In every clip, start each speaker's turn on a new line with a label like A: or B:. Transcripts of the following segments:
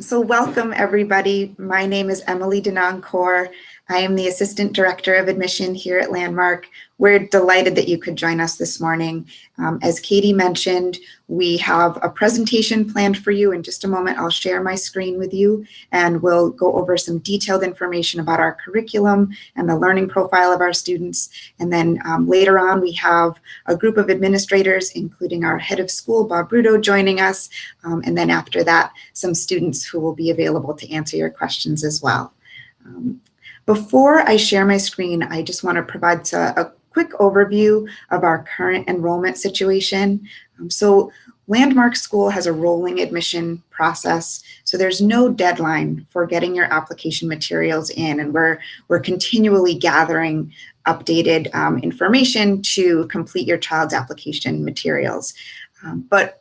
A: So welcome everybody. My name is Emily Denoncourt. I am the Assistant Director of Admission here at Landmark. We're delighted that you could join us this morning. As Katie mentioned, we have a presentation planned for you. In just a moment, I'll share my screen with you and we'll go over some detailed information about our curriculum and the learning profile of our students. And then later on, we have a group of administrators, including our head of school, Bob Bruto, joining us. And then after that, some students who will be available to answer your questions as well. Before I share my screen, I just want to provide a quick overview of our current enrollment situation. So Landmark School has a rolling admission process, so there's no deadline for getting your application materials in, and we're continually gathering updated information to complete your child's application materials.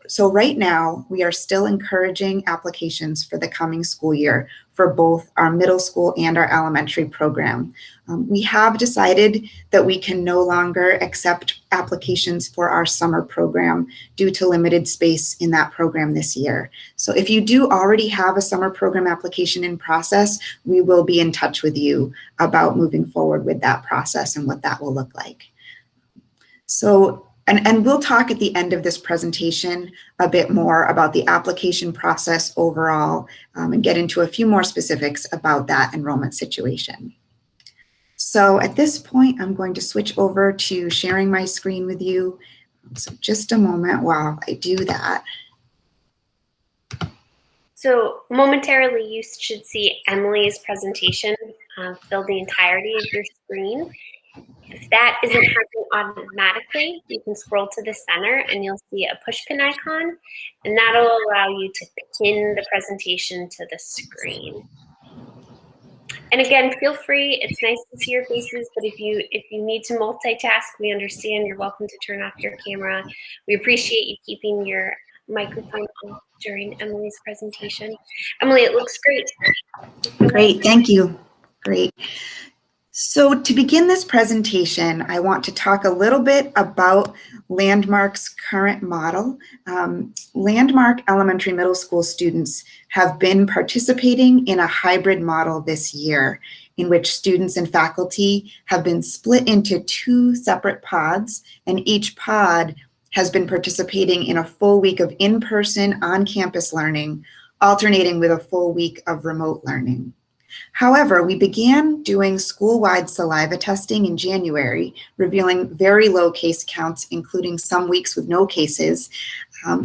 A: So right now, we are still encouraging applications for the coming school year for both our middle school and our elementary program. We have decided that we can no longer accept applications for our summer program due to limited space in that program this year. So if you do already have a summer program application in process, we will be in touch with you about moving forward with that process and what that will look like. So And we'll talk at the end of this presentation a bit more about the application process overall and get into a few more specifics about that enrollment situation. So at this point, I'm going to switch over to sharing my screen with you. So just a moment while I do that.
B: So momentarily, you should see Emily's presentation fill the entirety of your screen. If that isn't happening automatically, you can scroll to the center and you'll see a push pin icon, and that'll allow you to pin the presentation to the screen. And again, feel free, it's nice to see your faces, but if you need to multitask, we understand. You're welcome to turn off your camera. We appreciate you keeping your microphone on during Emily's presentation. Emily, it looks great.
A: Great, thank you. Great. So to begin this presentation, I want to talk a little bit about Landmark's current model. Landmark elementary middle school students have been participating in a hybrid model this year, in which students and faculty have been split into two separate pods, and each pod has been participating in a full week of in-person on-campus learning, alternating with a full week of remote learning. However, we began doing school-wide saliva testing in January, revealing very low case counts, including some weeks with no cases.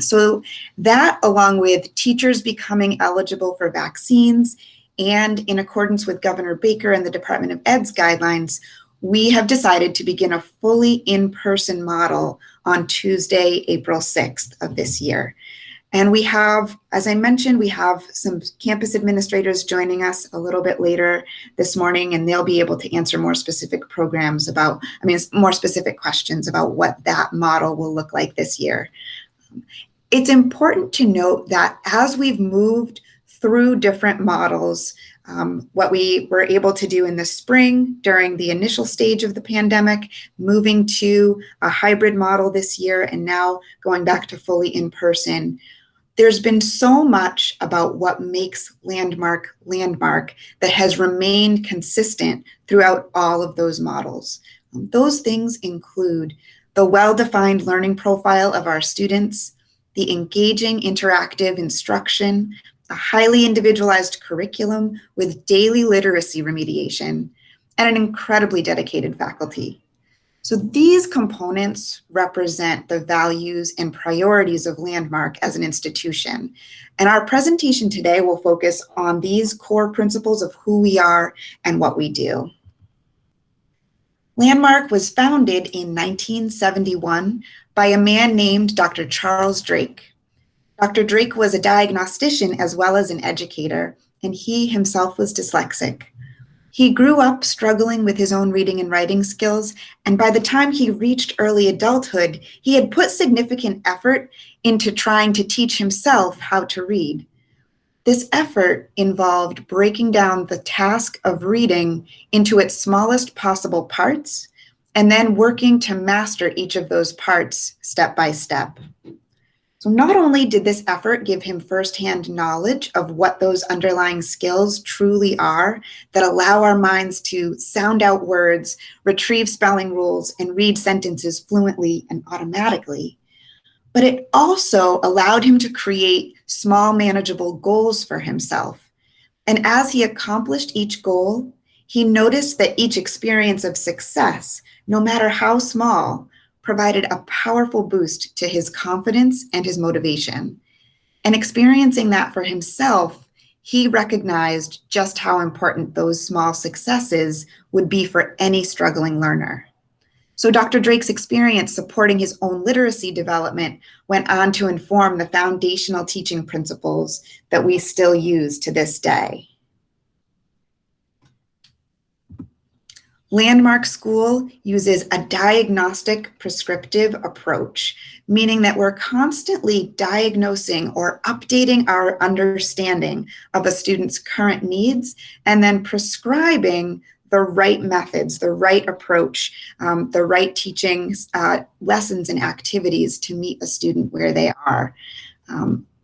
A: So that, along with teachers becoming eligible for vaccines, and in accordance with Governor Baker and the Department of Ed's guidelines, we have decided to begin a fully in-person model on Tuesday, April 6th of this year. And we have, as I mentioned, we have some campus administrators joining us a little bit later this morning, and they'll be able to answer more specific more specific questions about what that model will look like this year. It's important to note that as we've moved through different models, what we were able to do in the spring during the initial stage of the pandemic, moving to a hybrid model this year, and now going back to fully in-person, there's been so much about what makes Landmark that has remained consistent throughout all of those models. Those things include the well-defined learning profile of our students, the engaging interactive instruction, a highly individualized curriculum with daily literacy remediation, and an incredibly dedicated faculty. So these components represent the values and priorities of Landmark as an institution. And our presentation today will focus on these core principles of who we are and what we do. Landmark was founded in 1971 by a man named Dr. Charles Drake. Dr. Drake was a diagnostician as well as an educator, and he himself was dyslexic. He grew up struggling with his own reading and writing skills, and by the time he reached early adulthood, he had put significant effort into trying to teach himself how to read. This effort involved breaking down the task of reading into its smallest possible parts, and then working to master each of those parts step by step. So So not only did this effort give him firsthand knowledge of what those underlying skills truly are that allow our minds to sound out words, retrieve spelling rules, and read sentences fluently and automatically, but it also allowed him to create small, manageable goals for himself. And as he accomplished each goal, he noticed that each experience of success, no matter how small, provided a powerful boost to his confidence and his motivation. And experiencing that for himself, he recognized just how important those small successes would be for any struggling learner. So Dr. Drake's experience supporting his own literacy development went on to inform the foundational teaching principles that we still use to this day. Landmark School uses a diagnostic prescriptive approach, meaning that we're constantly diagnosing or updating our understanding of a student's current needs and then prescribing the right methods, the right approach, the right teaching lessons and activities to meet a student where they are.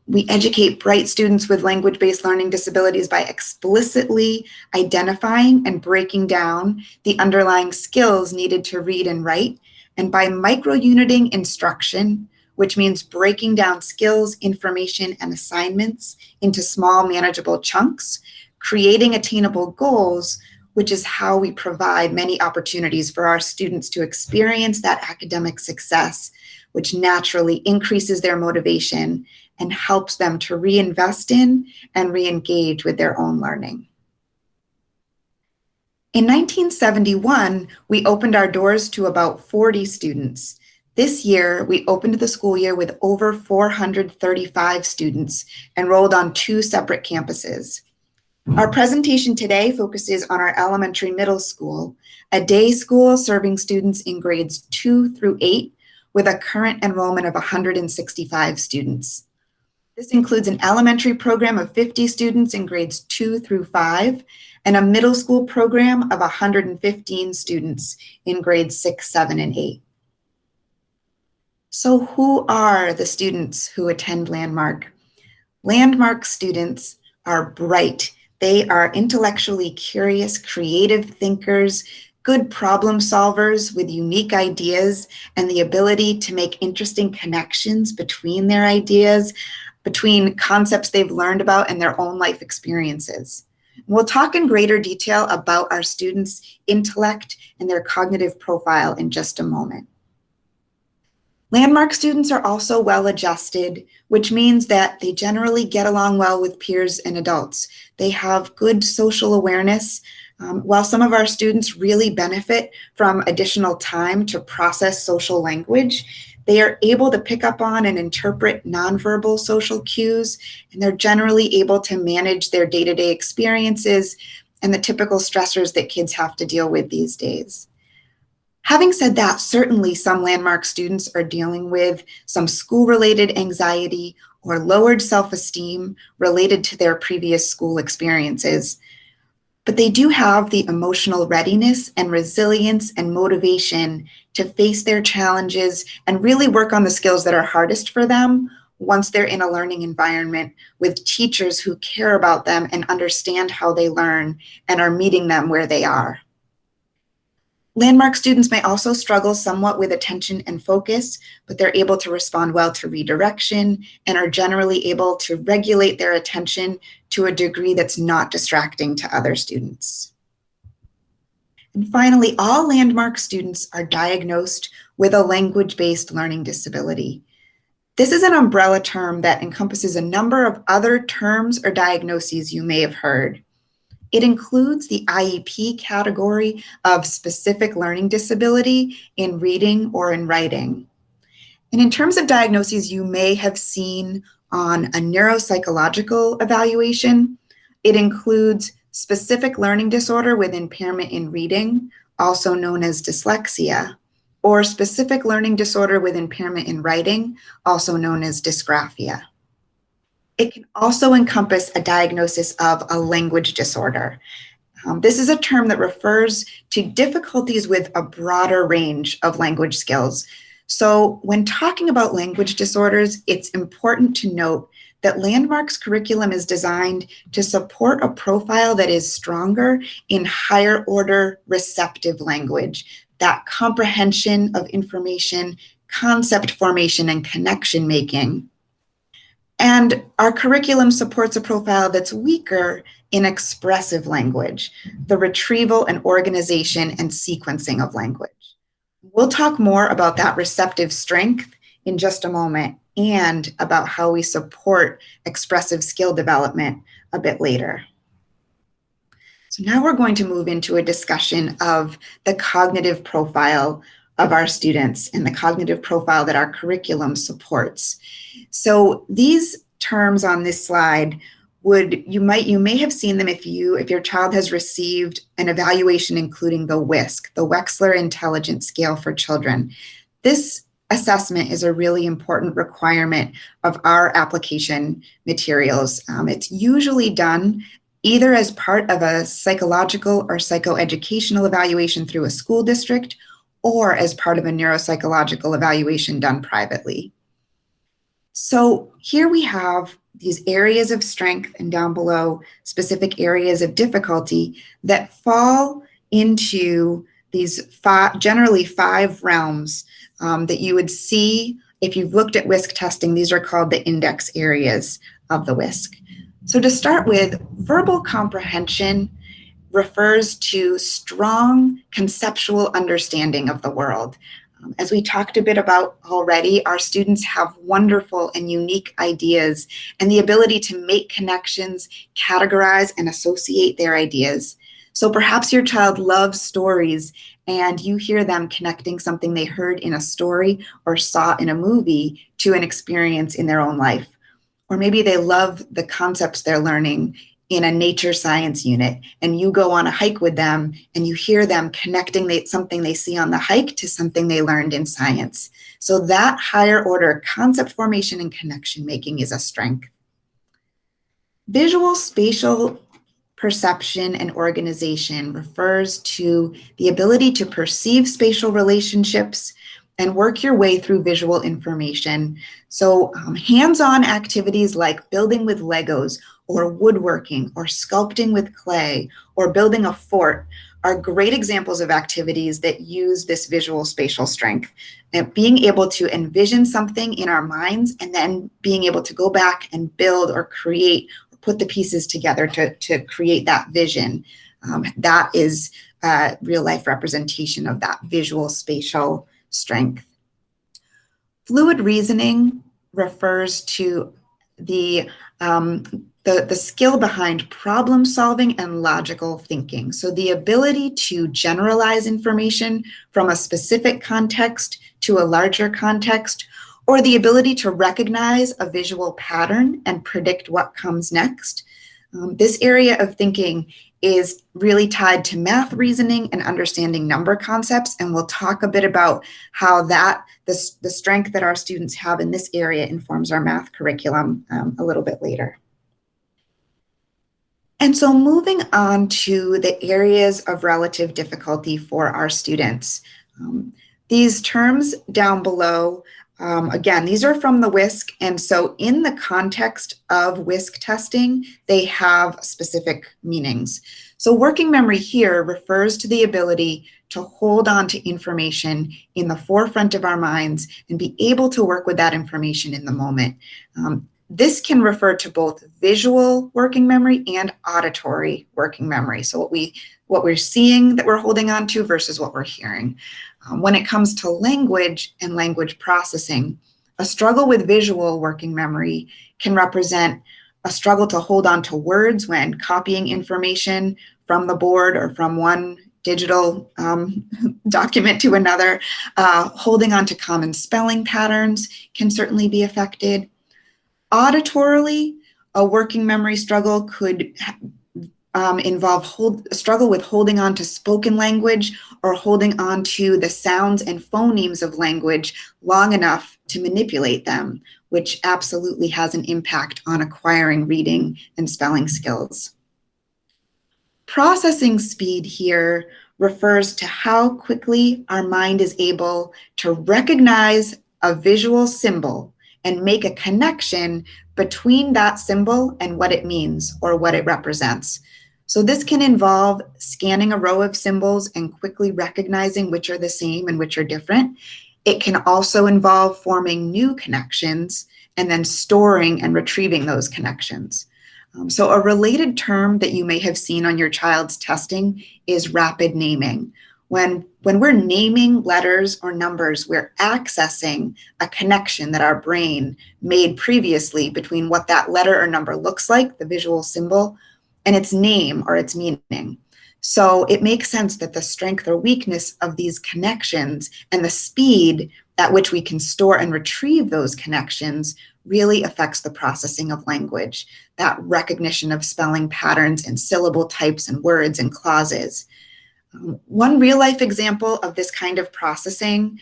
A: We educate bright students with language-based learning disabilities by explicitly identifying and breaking down the underlying skills needed to read and write, and by micro-uniting instruction, which means breaking down skills, information, and assignments into small, manageable chunks, creating attainable goals, which is how we provide many opportunities for our students to experience that academic success, which naturally increases their motivation and helps them to reinvest in and re-engage with their own learning. In 1971, we opened our doors to about 40 students. This year, we opened the school year with over 435 students enrolled on 2 separate campuses. Our presentation today focuses on our elementary middle school, a day school serving students in grades 2 through 8 with a current enrollment of 165 students. This includes an elementary program of 50 students in grades 2 through 5 and a middle school program of 115 students in grades 6, 7, and 8. So who are the students who attend Landmark? Landmark students are bright. They are intellectually curious, creative thinkers, good problem solvers with unique ideas and the ability to make interesting connections between their ideas, between concepts they've learned about and their own life experiences. We'll talk in greater detail about our students' intellect and their cognitive profile in just a moment. Landmark students are also well-adjusted, which means that they generally get along well with peers and adults. They have good social awareness. While some of our students really benefit from additional time to process social language, they are able to pick up on and interpret nonverbal social cues, and they're generally able to manage their day-to-day experiences and the typical stressors that kids have to deal with these days. Having said that, certainly some Landmark students are dealing with some school-related anxiety or lowered self-esteem related to their previous school experiences. But they do have the emotional readiness and resilience and motivation to face their challenges and really work on the skills that are hardest for them once they're in a learning environment with teachers who care about them and understand how they learn and are meeting them where they are. Landmark students may also struggle somewhat with attention and focus, but they're able to respond well to redirection and are generally able to regulate their attention to a degree that's not distracting to other students. And finally, all Landmark students are diagnosed with a language-based learning disability. This is an umbrella term that encompasses a number of other terms or diagnoses you may have heard. It includes the IEP category of specific learning disability in reading or in writing. And in terms of diagnoses you may have seen on a neuropsychological evaluation, it includes specific learning disorder with impairment in reading, also known as dyslexia, or specific learning disorder with impairment in writing, also known as dysgraphia. It can also encompass a diagnosis of a language disorder. This is a term that refers to difficulties with a broader range of language skills. So when talking about language disorders, it's important to note that Landmark's curriculum is designed to support a profile that is stronger in higher order receptive language, that comprehension of information, concept formation, and connection making. And our curriculum supports a profile that's weaker in expressive language, the retrieval and organization and sequencing of language. We'll talk more about that receptive strength in just a moment and about how we support expressive skill development a bit later. So now we're going to move into a discussion of the cognitive profile of our students and the cognitive profile that our curriculum supports. So these terms on this slide you may have seen them if your child has received an evaluation including the WISC, the Wechsler Intelligence Scale for Children. This assessment is a really important requirement of our application materials. It's usually done either as part of a psychological or psychoeducational evaluation through a school district or as part of a neuropsychological evaluation done privately. So here we have these areas of strength and down below specific areas of difficulty that fall into these generally five realms that you would see if you've looked at WISC testing. These are called the index areas of the WISC. So to start with, verbal comprehension refers to strong conceptual understanding of the world. As we talked a bit about already, our students have wonderful and unique ideas and the ability to make connections, categorize, and associate their ideas. So perhaps your child loves stories and you hear them connecting something they heard in a story or saw in a movie to an experience in their own life. Or maybe they love the concepts they're learning in a nature science unit, and you go on a hike with them and you hear them connecting something they see on the hike to something they learned in science. So that higher order concept formation and connection making is a strength. Visual spatial perception and organization refers to the ability to perceive spatial relationships and work your way through visual information. So hands-on activities like building with Legos or woodworking or sculpting with clay or building a fort are great examples of activities that use this visual spatial strength. And being able to envision something in our minds and then being able to go back and build or create or put the pieces together to create that vision. That is a real life representation of that visual spatial strength. Fluid reasoning refers to the skill behind problem solving and logical thinking. So the ability to generalize information from a specific context to a larger context, or the ability to recognize a visual pattern and predict what comes next. This area of thinking is really tied to math reasoning and understanding number concepts, and we'll talk a bit about how the strength that our students have in this area informs our math curriculum a little bit later. And so moving on to the areas of relative difficulty for our students. These terms down below, again, these are from the WISC, and so in the context of WISC testing, they have specific meanings. So working memory here refers to the ability to hold on to information in the forefront of our minds and be able to work with that information in the moment. This can refer to both visual working memory and auditory working memory. So what we're seeing that we're holding on to versus what we're hearing. When it comes to language and language processing, a struggle with visual working memory can represent a struggle to hold on to words when copying information from the board or from one digital document to another. Holding on to common spelling patterns can certainly be affected. Auditorily, a working memory struggle could involve a struggle with holding on to spoken language or holding on to the sounds and phonemes of language long enough to manipulate them, which absolutely has an impact on acquiring reading and spelling skills. Processing speed here refers to how quickly our mind is able to recognize a visual symbol and make a connection between that symbol and what it means or what it represents. So this can involve scanning a row of symbols and quickly recognizing which are the same and which are different. It can also involve forming new connections and then storing and retrieving those connections. So a related term that you may have seen on your child's testing is rapid naming. When we're naming letters or numbers, we're accessing a connection that our brain made previously between what that letter or number looks like, the visual symbol, and its name or its meaning. So it makes sense that the strength or weakness of these connections and the speed at which we can store and retrieve those connections really affects the processing of language, that recognition of spelling patterns and syllable types and words and clauses. One real life example of this kind of processing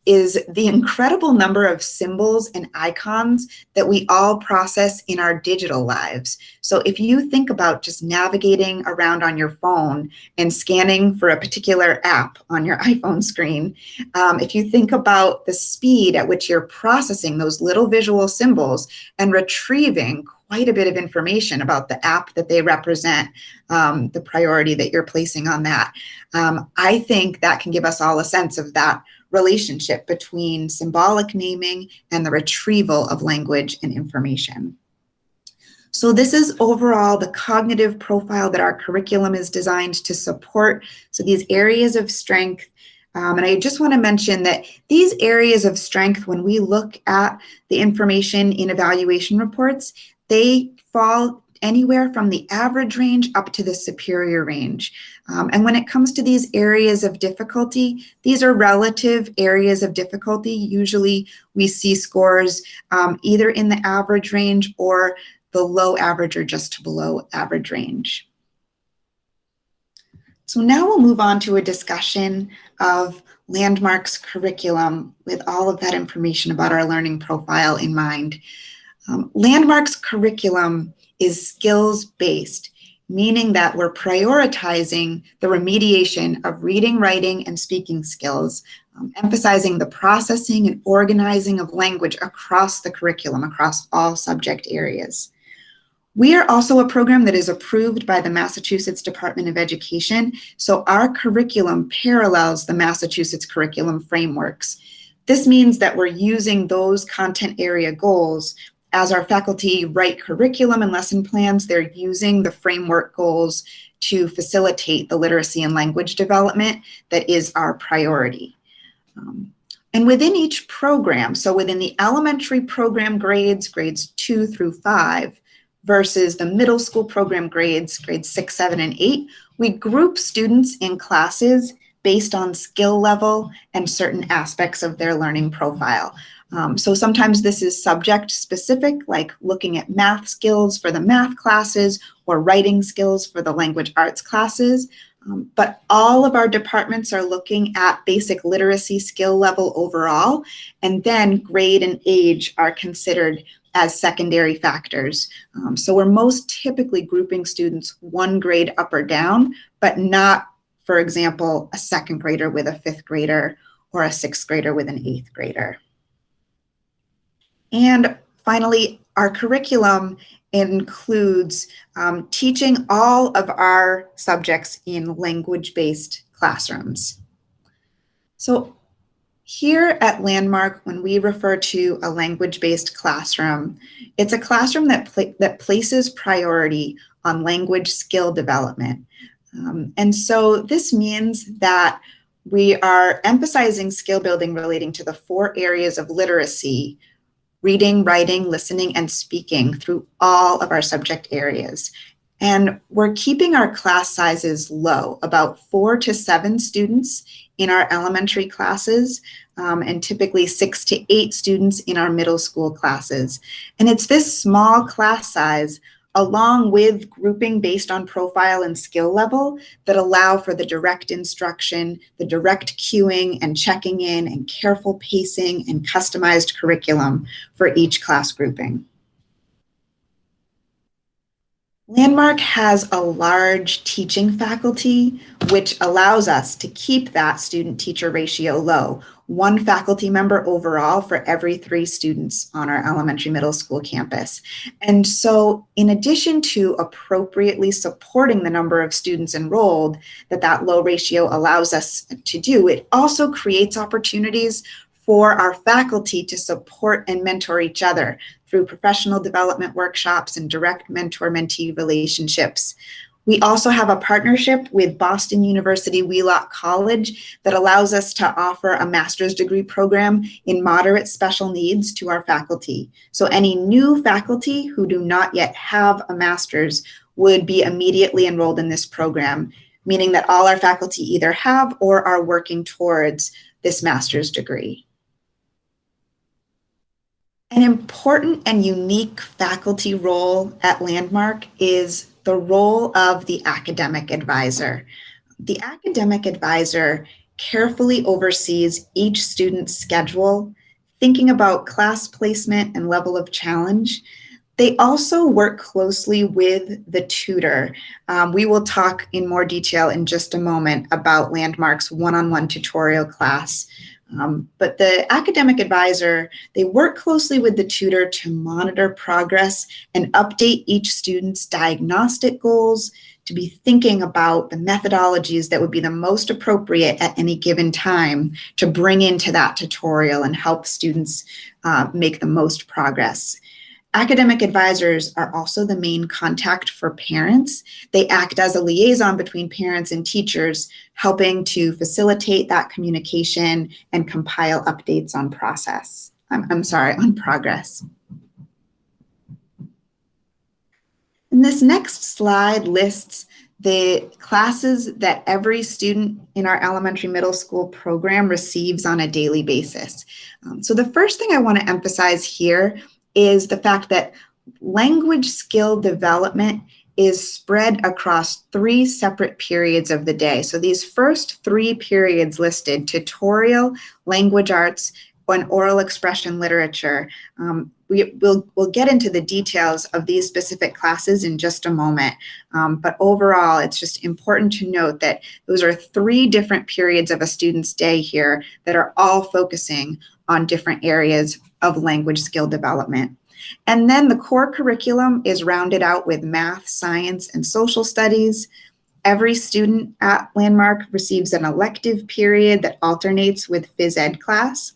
A: is the incredible number of symbols and icons that we all process in our digital lives. So if you think about just navigating around on your phone and scanning for a particular app on your iPhone screen, if you think about the speed at which you're processing those little visual symbols and retrieving quite a bit of information about the app that they represent, the priority that you're placing on that, I think that can give us all a sense of that relationship between symbolic naming and the retrieval of language and information. So this is overall the cognitive profile that our curriculum is designed to support. So these areas of strength, and I just want to mention that these areas of strength, when we look at the information in evaluation reports, they fall anywhere from the average range up to the superior range. And when it comes to these areas of difficulty, these are relative areas of difficulty. Usually we see scores either in the average range or the low average or just below average range. So now we'll move on to a discussion of Landmark's curriculum with all of that information about our learning profile in mind. Landmark's curriculum is skills-based, meaning that we're prioritizing the remediation of reading, writing, and speaking skills, emphasizing the processing and organizing of language across the curriculum, across all subject areas. We are also a program that is approved by the Massachusetts Department of Education, so our curriculum parallels the Massachusetts curriculum frameworks. This means that we're using those content area goals. As our faculty write curriculum and lesson plans, they're using the framework goals to facilitate the literacy and language development that is our priority. And within each program, so within the elementary program grades 2 through 5, versus the middle school program grades 6, 7, and 8, we group students in classes based on skill level and certain aspects of their learning profile. So sometimes this is subject specific, like looking at math skills for the math classes or writing skills for the language arts classes. But all of our departments are looking at basic literacy skill level overall, and then grade and age are considered as secondary factors. So we're most typically grouping students one grade up or down, but not, for example, a second grader with a fifth grader or a sixth grader with an eighth grader. And finally, our curriculum includes teaching all of our subjects in language-based classrooms. So here at Landmark, when we refer to a language-based classroom, it's a classroom that places priority on language skill development. And so this means that we are emphasizing skill building relating to the 4 areas of literacy: reading, writing, listening, and speaking through all of our subject areas. And we're keeping our class sizes low, about 4 to 7 students in our elementary classes, and typically 6 to 8 students in our middle school classes. And it's this small class size, along with grouping based on profile and skill level, that allow for the direct instruction, the direct cueing and checking in, and careful pacing and customized curriculum for each class grouping. Landmark has a large teaching faculty, which allows us to keep that student-teacher ratio low, one faculty member overall for every 3 students on our elementary middle school campus. And so in addition to appropriately supporting the number of students enrolled that low ratio allows us to do, it also creates opportunities for our faculty to support and mentor each other through professional development workshops and direct mentor-mentee relationships. We also have a partnership with Boston University Wheelock College that allows us to offer a master's degree program in moderate special needs to our faculty. So any new faculty who do not yet have a master's would be immediately enrolled in this program, meaning that all our faculty either have or are working towards this master's degree. An important and unique faculty role at Landmark is the role of the academic advisor. The academic advisor carefully oversees each student's schedule, thinking about class placement and level of challenge. They also work closely with the tutor. We will talk in more detail in just a moment about Landmark's one-on-one tutorial class. But the academic advisor, they work closely with the tutor to monitor progress and update each student's diagnostic goals, to be thinking about the methodologies that would be the most appropriate at any given time to bring into that tutorial and help students make the most progress. Academic advisors are also the main contact for parents. They act as a liaison between parents and teachers, helping to facilitate that communication and compile updates on on progress. And this next slide lists the classes that every student in our elementary middle school program receives on a daily basis. So the first thing I want to emphasize here is the fact that language skill development is spread across 3 separate periods of the day. So these first 3 periods listed, tutorial, language arts, and oral expression literature, we'll get into the details of these specific classes in just a moment. But overall, it's just important to note that those are 3 different periods of a student's day here that are all focusing on different areas of language skill development. And then the core curriculum is rounded out with math, science, and social studies. Every student at Landmark receives an elective period that alternates with phys ed class.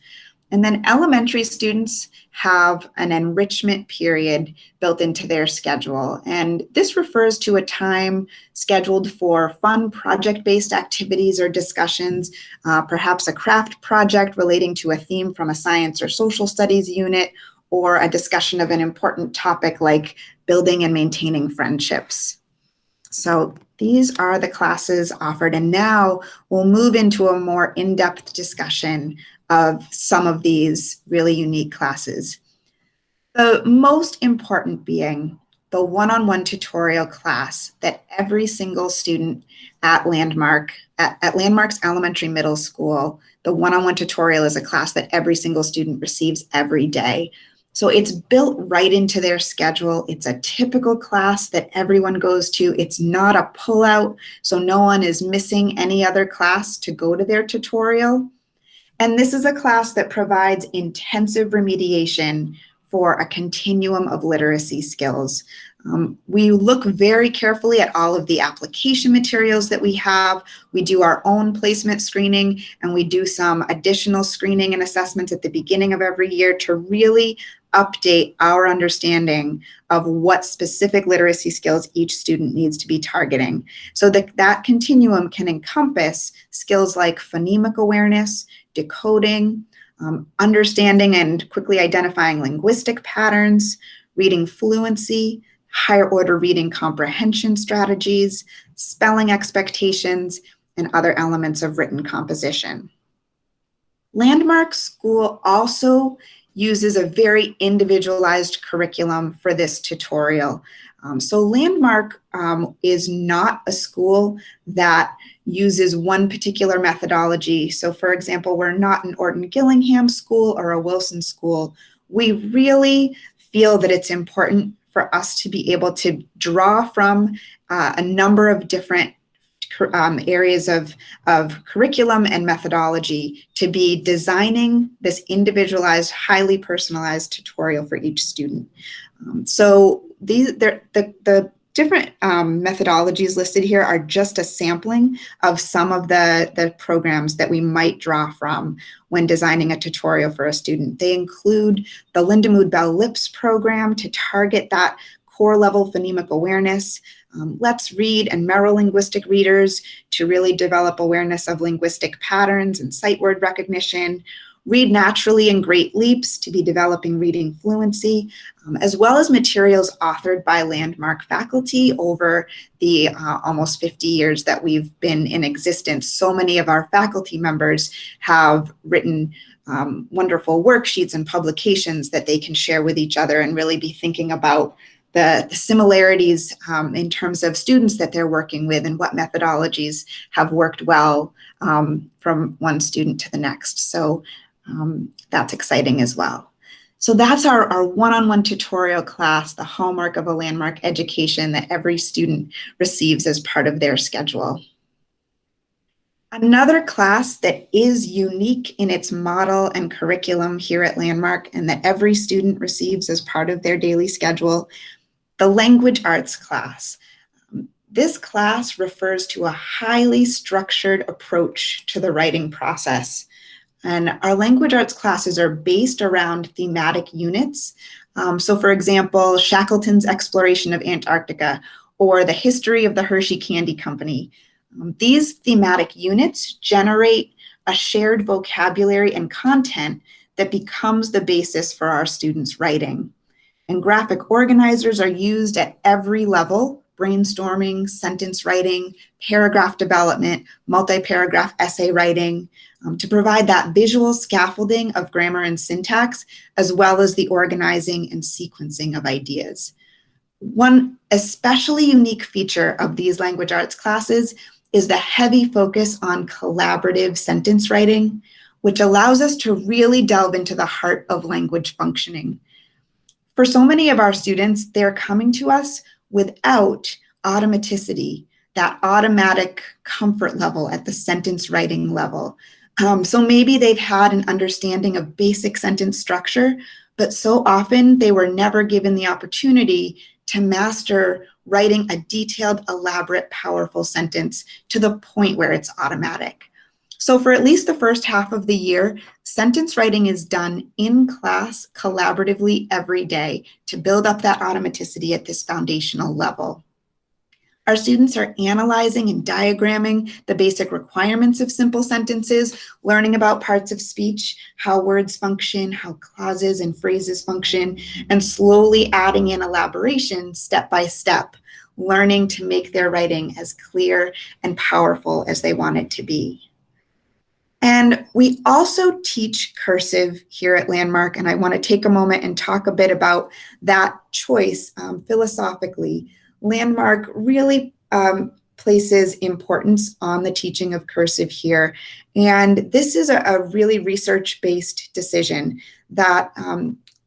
A: And then elementary students have an enrichment period built into their schedule. And this refers to a time scheduled for fun project-based activities or discussions, perhaps a craft project relating to a theme from a science or social studies unit, or a discussion of an important topic like building and maintaining friendships. So these are the classes offered, and now we'll move into a more in-depth discussion of some of these really unique classes. The most important being the one-on-one tutorial class that every single student at Landmark's elementary middle school, the one-on-one tutorial is a class that every single student receives every day. So it's built right into their schedule. It's a typical class that everyone goes to. It's not a pullout, so no one is missing any other class to go to their tutorial. And this is a class that provides intensive remediation for a continuum of literacy skills. We look very carefully at all of the application materials that we have. We do our own placement screening, and we do some additional screening and assessments at the beginning of every year to really update our understanding of what specific literacy skills each student needs to be targeting. So that continuum can encompass skills like phonemic awareness, decoding, understanding and quickly identifying linguistic patterns, reading fluency, higher order reading comprehension strategies, spelling expectations, and other elements of written composition. Landmark School also uses a very individualized curriculum for this tutorial. So Landmark is not a school that uses one particular methodology. So for example, we're not an Orton Gillingham school or a Wilson school. We really feel that it's important for us to be able to draw from a number of different areas of curriculum and methodology to be designing this individualized, highly personalized tutorial for each student. So the different methodologies listed here are just a sampling of some of the programs that we might draw from when designing a tutorial for a student. They include the Lindemood Bell-Lips program to target that core level phonemic awareness, Let's Read and Merrill linguistic readers to really develop awareness of linguistic patterns and sight word recognition, Read Naturally and Great Leaps to be developing reading fluency, as well as materials authored by Landmark faculty over the almost 50 years that we've been in existence. So many of our faculty members have written wonderful worksheets and publications that they can share with each other and really be thinking about the similarities in terms of students that they're working with and what methodologies have worked well from one student to the next. So that's exciting as well. So that's our one-on-one tutorial class, the hallmark of a Landmark education that every student receives as part of their schedule. Another class that is unique in its model and curriculum here at Landmark and that every student receives as part of their daily schedule, the language arts class. This class refers to a highly structured approach to the writing process. And our language arts classes are based around thematic units. So for example, Shackleton's exploration of Antarctica or the history of the Hershey Candy Company. These thematic units generate a shared vocabulary and content that becomes the basis for our students' writing. And graphic organizers are used at every level: brainstorming, sentence writing, paragraph development, multi-paragraph essay writing, to provide that visual scaffolding of grammar and syntax, as well as the organizing and sequencing of ideas. One especially unique feature of these language arts classes is the heavy focus on collaborative sentence writing, which allows us to really delve into the heart of language functioning. For so many of our students, they're coming to us without automaticity, that automatic comfort level at the sentence writing level. So maybe they've had an understanding of basic sentence structure, but so often they were never given the opportunity to master writing a detailed, elaborate, powerful sentence to the point where it's automatic. So for at least the first half of the year, sentence writing is done in class collaboratively every day to build up that automaticity at this foundational level. Our students are analyzing and diagramming the basic requirements of simple sentences, learning about parts of speech, how words function, how clauses and phrases function, and slowly adding in elaboration step by step, learning to make their writing as clear and powerful as they want it to be. And we also teach cursive here at Landmark, and I want to take a moment and talk a bit about that choice philosophically. Landmark really places importance on the teaching of cursive here. And this is a really research-based decision that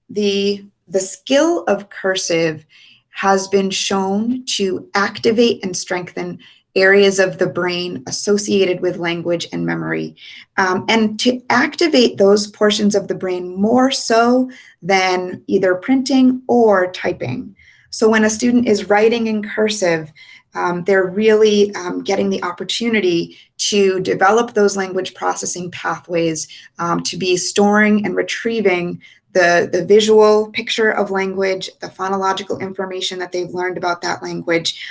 A: the skill of cursive has been shown to activate and strengthen areas of the brain associated with language and memory, and to activate those portions of the brain more so than either printing or typing. So when a student is writing in cursive, they're really getting the opportunity to develop those language processing pathways, to be storing and retrieving the visual picture of language, the phonological information that they've learned about that language.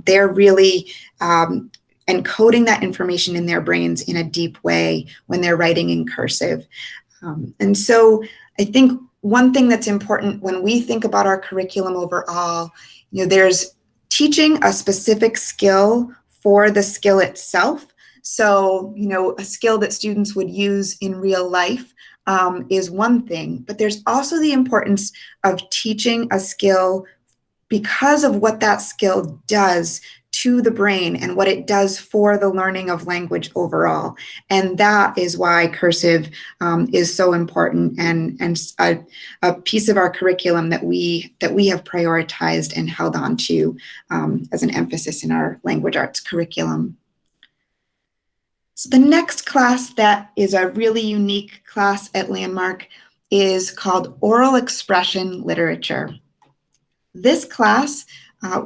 A: They're really encoding that information in their brains in a deep way when they're writing in cursive. And so I think one thing that's important when we think about our curriculum overall, there's teaching a specific skill for the skill itself. So, a skill that students would use in real life is one thing, but there's also the importance of teaching a skill because of what that skill does to the brain and what it does for the learning of language overall. And that is why Cursive is so important and a piece of our curriculum that we have prioritized and held on to as an emphasis in our language arts curriculum. So the next class that is a really unique class at Landmark is called Oral Expression Literature. This class,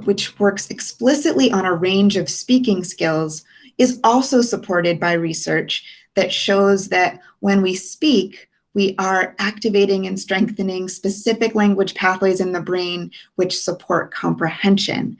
A: which works explicitly on a range of speaking skills, is also supported by research that shows that when we speak, we are activating and strengthening specific language pathways in the brain which support comprehension.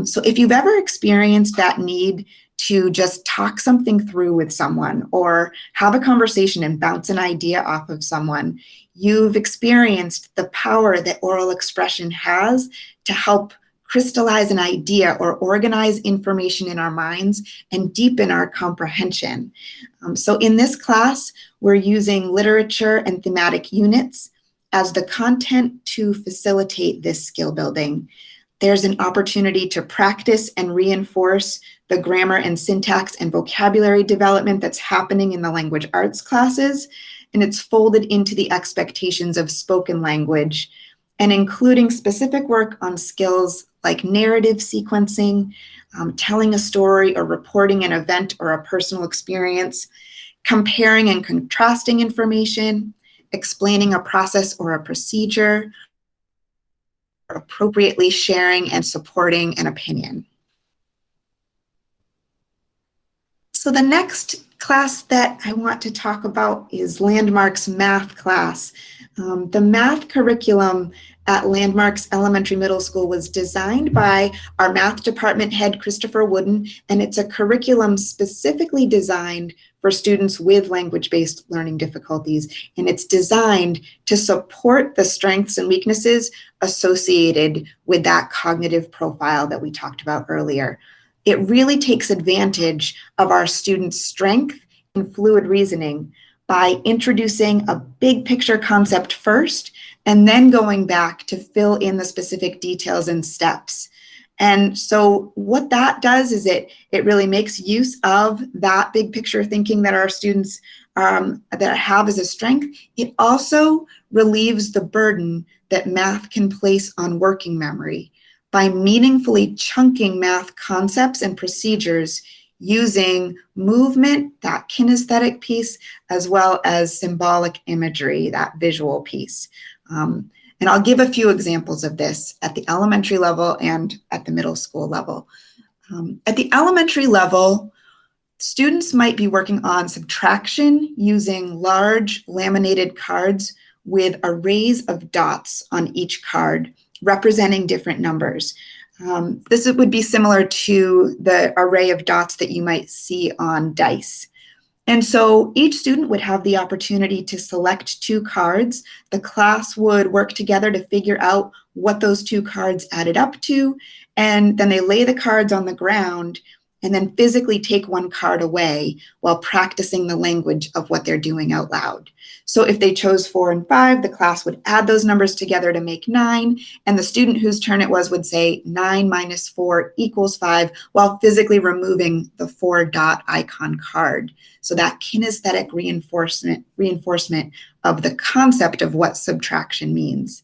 A: So if you've ever experienced that need to just talk something through with someone or have a conversation and bounce an idea off of someone, you've experienced the power that oral expression has to help crystallize an idea or organize information in our minds and deepen our comprehension. So in this class, we're using literature and thematic units as the content to facilitate this skill building. There's an opportunity to practice and reinforce the grammar and syntax and vocabulary development that's happening in the language arts classes, and it's folded into the expectations of spoken language, and including specific work on skills like narrative sequencing, telling a story or reporting an event or a personal experience, comparing and contrasting information, explaining a process or a procedure, appropriately sharing and supporting an opinion. So the next class that I want to talk about is Landmark's math class. The math curriculum at Landmark's Elementary Middle School was designed by our math department head, Christopher Wooden, and it's a curriculum specifically designed for students with language-based learning difficulties, and it's designed to support the strengths and weaknesses associated with that cognitive profile that we talked about earlier. It really takes advantage of our students' strength in fluid reasoning by introducing a big picture concept first and then going back to fill in the specific details and steps. And so what that does is it really makes use of that big picture thinking that our students that have as a strength. It also relieves the burden that math can place on working memory by meaningfully chunking math concepts and procedures using movement, that kinesthetic piece, as well as symbolic imagery, that visual piece. And I'll give a few examples of this at the elementary level and at the middle school level. At the elementary level, students might be working on subtraction using large laminated cards with arrays of dots on each card representing different numbers. This would be similar to the array of dots that you might see on dice. And so each student would have the opportunity to select 2 cards. The class would work together to figure out what those 2 cards added up to, and then they lay the cards on the ground and then physically take 1 card away while practicing the language of what they're doing out loud. So if they chose 4 and 5, the class would add those numbers together to make 9, and the student whose turn it was would say 9 minus 4 equals 5 while physically removing the 4 dot icon card. So that kinesthetic reinforcement of the concept of what subtraction means.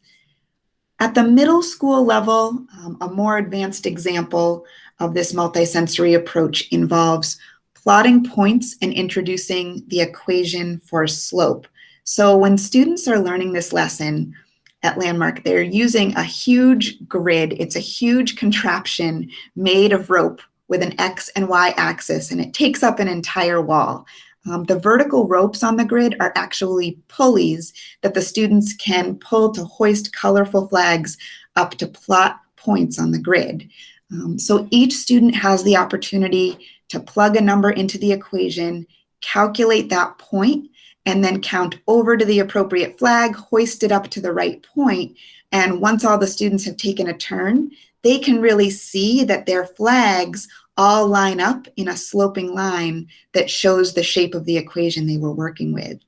A: At the middle school level, a more advanced example of this multisensory approach involves plotting points and introducing the equation for slope. So when students are learning this lesson at Landmark, they're using a huge grid. It's a huge contraption made of rope with an X and Y axis, and it takes up an entire wall. The vertical ropes on the grid are actually pulleys that the students can pull to hoist colorful flags up to plot points on the grid. So each student has the opportunity to plug a number into the equation, calculate that point, and then count over to the appropriate flag, hoist it up to the right point. And once all the students have taken a turn, they can really see that their flags all line up in a sloping line that shows the shape of the equation they were working with.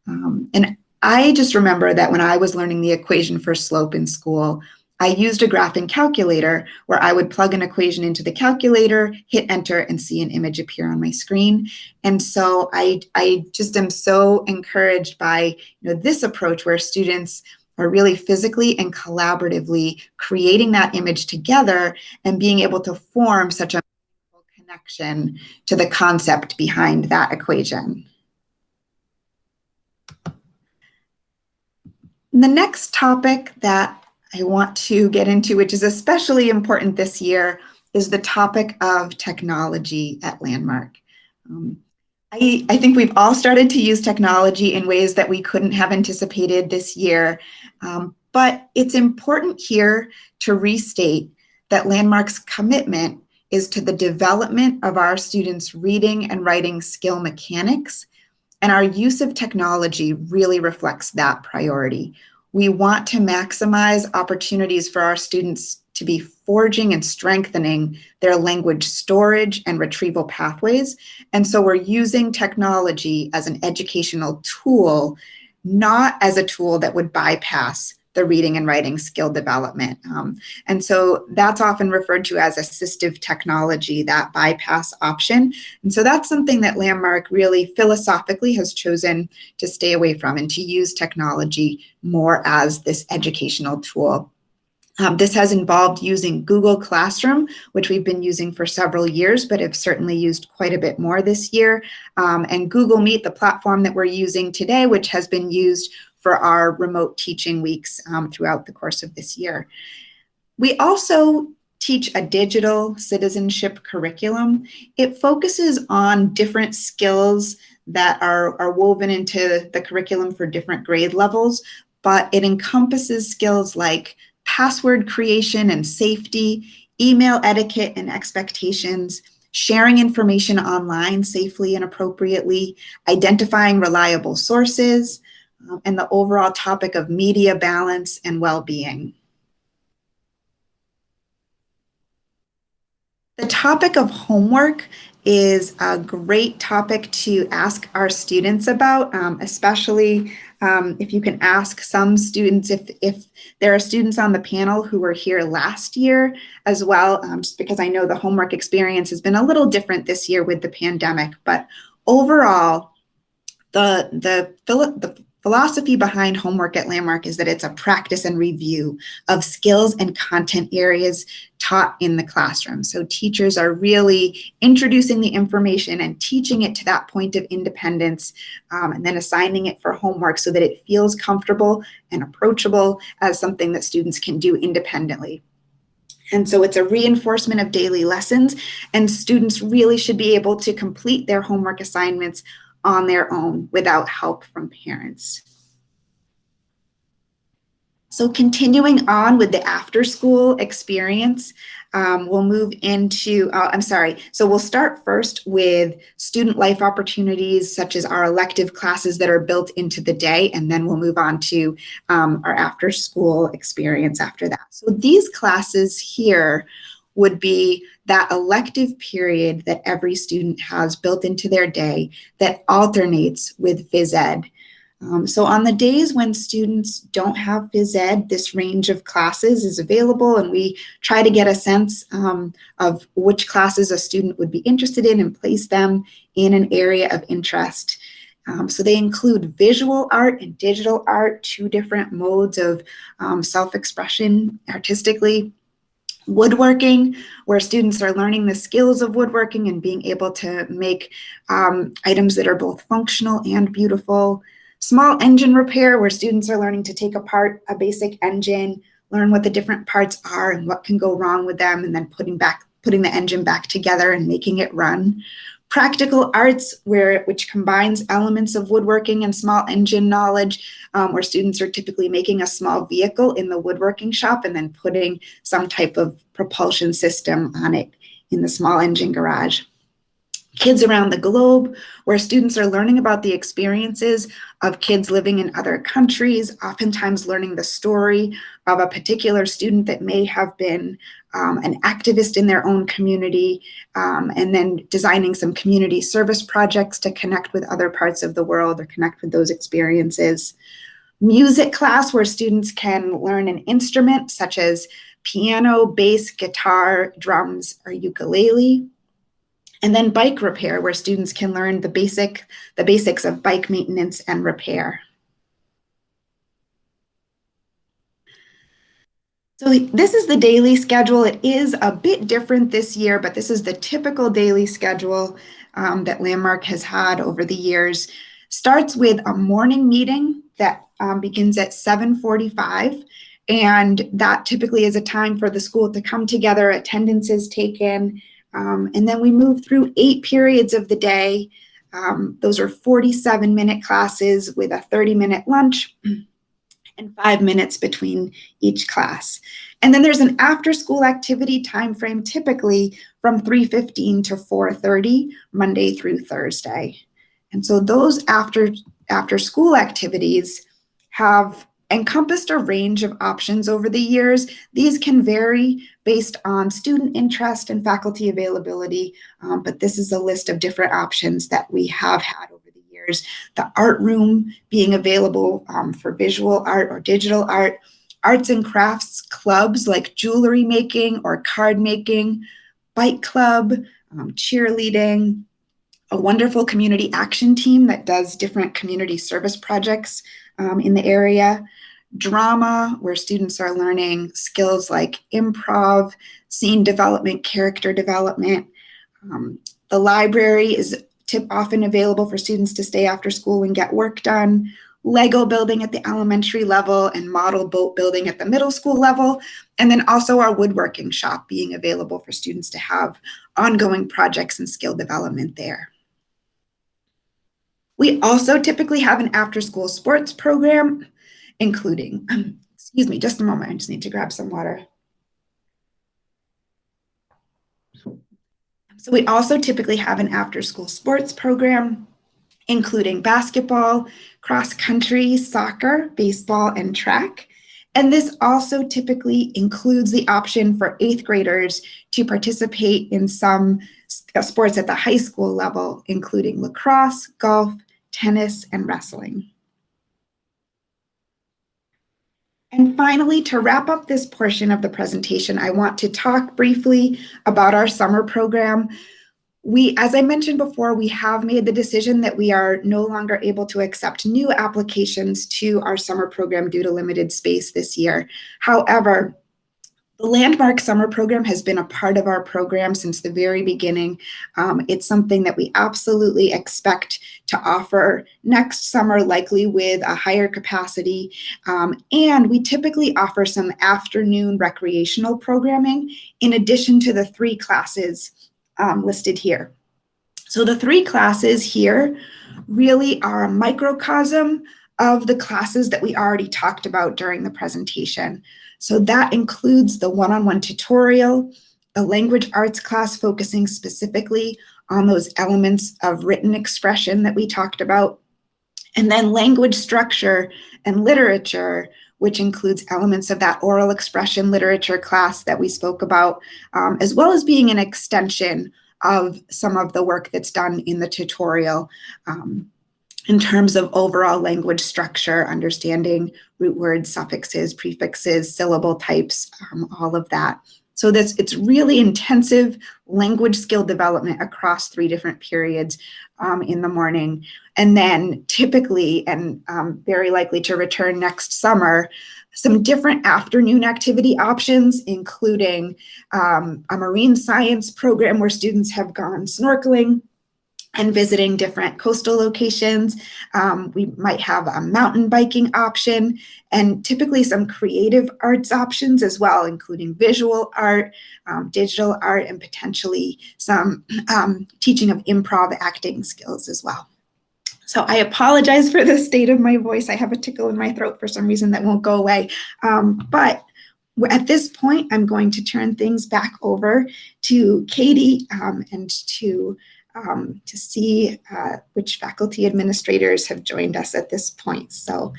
A: And I just remember that when I was learning the equation for slope in school, I used a graphing calculator where I would plug an equation into the calculator, hit enter, and see an image appear on my screen. And so I just am so encouraged by this approach where students are really physically and collaboratively creating that image together and being able to form such a connection to the concept behind that equation. The next topic that I want to get into, which is especially important this year, is the topic of technology at Landmark. I think we've all started to use technology in ways that we couldn't have anticipated this year, but it's important here to restate that Landmark's commitment is to the development of our students' reading and writing skill mechanics, and our use of technology really reflects that priority. We want to maximize opportunities for our students to be forging and strengthening their language storage and retrieval pathways. And so we're using technology as an educational tool, not as a tool that would bypass the reading and writing skill development. And so that's often referred to as assistive technology, that bypass option. And so that's something that Landmark really philosophically has chosen to stay away from and to use technology more as this educational tool. This has involved using Google Classroom, which we've been using for several years, but have certainly used quite a bit more this year. And Google Meet, the platform that we're using today, which has been used for our remote teaching weeks throughout the course of this year. We also teach a digital citizenship curriculum. It focuses on different skills that are woven into the curriculum for different grade levels, but it encompasses skills like password creation and safety, email etiquette and expectations, sharing information online safely and appropriately, identifying reliable sources, and the overall topic of media balance and well-being. The topic of homework is a great topic to ask our students about, especially if you can ask some students, if there are students on the panel who were here last year as well, just because I know the homework experience has been a little different this year with the pandemic. But overall, the philosophy behind homework at Landmark is that it's a practice and review of skills and content areas taught in the classroom. So teachers are really introducing the information and teaching it to that point of independence, and then assigning it for homework so that it feels comfortable and approachable as something that students can do independently. And so it's a reinforcement of daily lessons, and students really should be able to complete their homework assignments on their own without help from parents. So continuing on with the after-school experience, we'll move into, so we'll start first with student life opportunities, such as our elective classes that are built into the day, and then we'll move on to our after-school experience after that. So these classes here would be that elective period that every student has built into their day that alternates with phys ed. So on the days when students don't have phys ed, this range of classes is available, and we try to get a sense of which classes a student would be interested in and place them in an area of interest. So they include visual art and digital art, two different modes of self-expression artistically. Woodworking, where students are learning the skills of woodworking and being able to make items that are both functional and beautiful. Small engine repair, where students are learning to take apart a basic engine, learn what the different parts are and what can go wrong with them, and then putting the engine back together and making it run. Practical arts, which combines elements of woodworking and small engine knowledge, where students are typically making a small vehicle in the woodworking shop and then putting some type of propulsion system on it in the small engine garage. Kids around the globe, where students are learning about the experiences of kids living in other countries, oftentimes learning the story of a particular student that may have been an activist in their own community, and then designing some community service projects to connect with other parts of the world or connect with those experiences. music class where students can learn an instrument such as piano, bass, guitar, drums, or ukulele. And then bike repair, where students can learn the basics of bike maintenance and repair. So this is the daily schedule. It is a bit different this year, but this is the typical daily schedule that Landmark has had over the years. Starts with a morning meeting that begins at 7:45, and that typically is a time for the school to come together, attendance is taken, and then we move through 8 periods of the day. Those are 47-minute classes with a 30-minute lunch and 5 minutes between each class. And then there's an after-school activity time frame, typically from 3:15 to 4:30, Monday through Thursday. And so those after-school activities have encompassed a range of options over the years. These can vary based on student interest and faculty availability, but this is a list of different options that we have had over the years. The art room being available for visual art or digital art, arts and crafts clubs like jewelry making or card making, bike club, cheerleading, a wonderful community action team that does different community service projects in the area, drama, where students are learning skills like improv, scene development, character development. The library is often available for students to stay after school and get work done. Lego building at the elementary level and model boat building at the middle school level. And then also our woodworking shop being available for students to have ongoing projects and skill development there. We also typically have an after-school sports program, including, excuse me, just a moment, I just need to grab some water. So we also typically have an after-school sports program, including basketball, cross country, soccer, baseball, and track. And this also typically includes the option for 8th graders to participate in some sports at the high school level, including lacrosse, golf, tennis, and wrestling. And finally, to wrap up this portion of the presentation, I want to talk briefly about our summer program. As I mentioned before, we have made the decision that we are no longer able to accept new applications to our summer program due to limited space this year. However, the Landmark Summer Program has been a part of our program since the very beginning. It's something that we absolutely expect to offer next summer, likely with a higher capacity. And we typically offer some afternoon recreational programming in addition to the 3 classes listed here. So the 3 classes here really are a microcosm of the classes that we already talked about during the presentation. So that includes the one-on-one tutorial, the language arts class focusing specifically on those elements of written expression that we talked about, and then language structure and literature, which includes elements of that oral expression literature class that we spoke about, as well as being an extension of some of the work that's done in the tutorial in terms of overall language structure, understanding root words, suffixes, prefixes, syllable types, all of that. So it's really intensive language skill development across 3 different periods in the morning. And then typically, and very likely to return next summer, some different afternoon activity options, including a marine science program where students have gone snorkeling and visiting different coastal locations. We might have a mountain biking option and typically some creative arts options as well, including visual art, digital art, and potentially some teaching of improv acting skills as well. So I apologize for the state of my voice. I have a tickle in my throat for some reason that won't go away. But at this point, I'm going to turn things back over to Katie and to see which faculty administrators have joined us at this point. So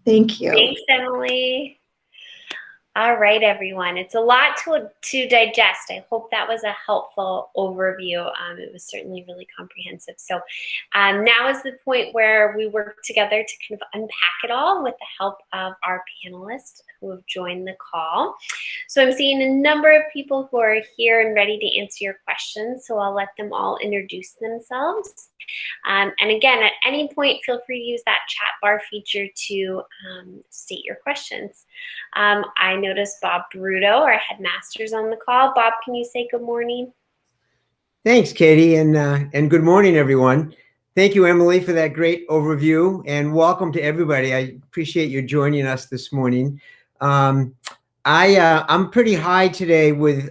A: thank you.
B: Thanks, Emily. All right, everyone. It's a lot to digest. I hope that was a helpful overview. It was certainly really comprehensive. So now is the point where we work together to kind of unpack it all with the help of our panelists who have joined the call. So I'm seeing a number of people who are here and ready to answer your questions. So I'll let them all introduce themselves. And again, at any point, feel free to use that chat bar feature to state your questions. I noticed Bob Bruto, our headmaster's on the call. Bob, can you say good morning?
C: Thanks, Katie, and good morning, everyone. Thank you, Emily, for that great overview, and welcome to everybody. I appreciate you joining us this morning. I'm pretty high today with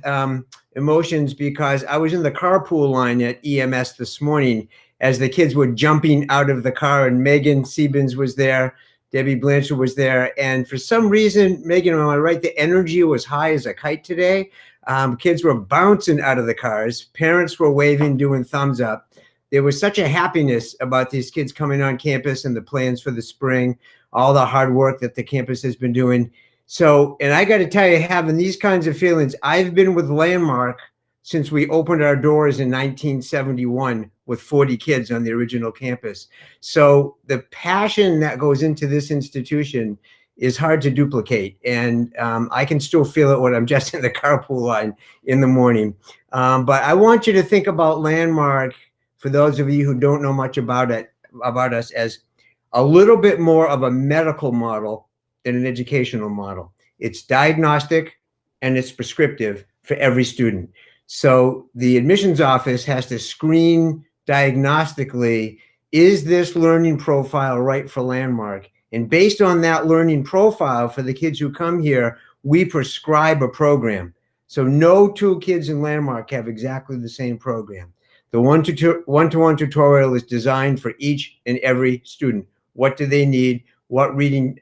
C: emotions because I was in the carpool line at EMS this morning as the kids were jumping out of the car, and Megan Siebens was there, Debbie Blanchard was there, and for some reason, Megan, am I right, the energy was high as a kite today. Kids were bouncing out of the cars. Parents were waving, doing thumbs up. There was such a happiness about these kids coming on campus and the plans for the spring, all the hard work that the campus has been doing. So, and I got to tell you, having these kinds of feelings, I've been with Landmark since we opened our doors in 1971 with 40 kids on the original campus. So the passion that goes into this institution is hard to duplicate. And I can still feel it when I'm just in the carpool line in the morning. But I want you to think about Landmark, for those of you who don't know much about us, as a little bit more of a medical model than an educational model. It's diagnostic and it's prescriptive for every student. So the admissions office has to screen diagnostically, is this learning profile right for Landmark? And based on that learning profile for the kids who come here, we prescribe a program. So no two kids in Landmark have exactly the same program. The one-to-one tutorial is designed for each and every student. What do they need? What reading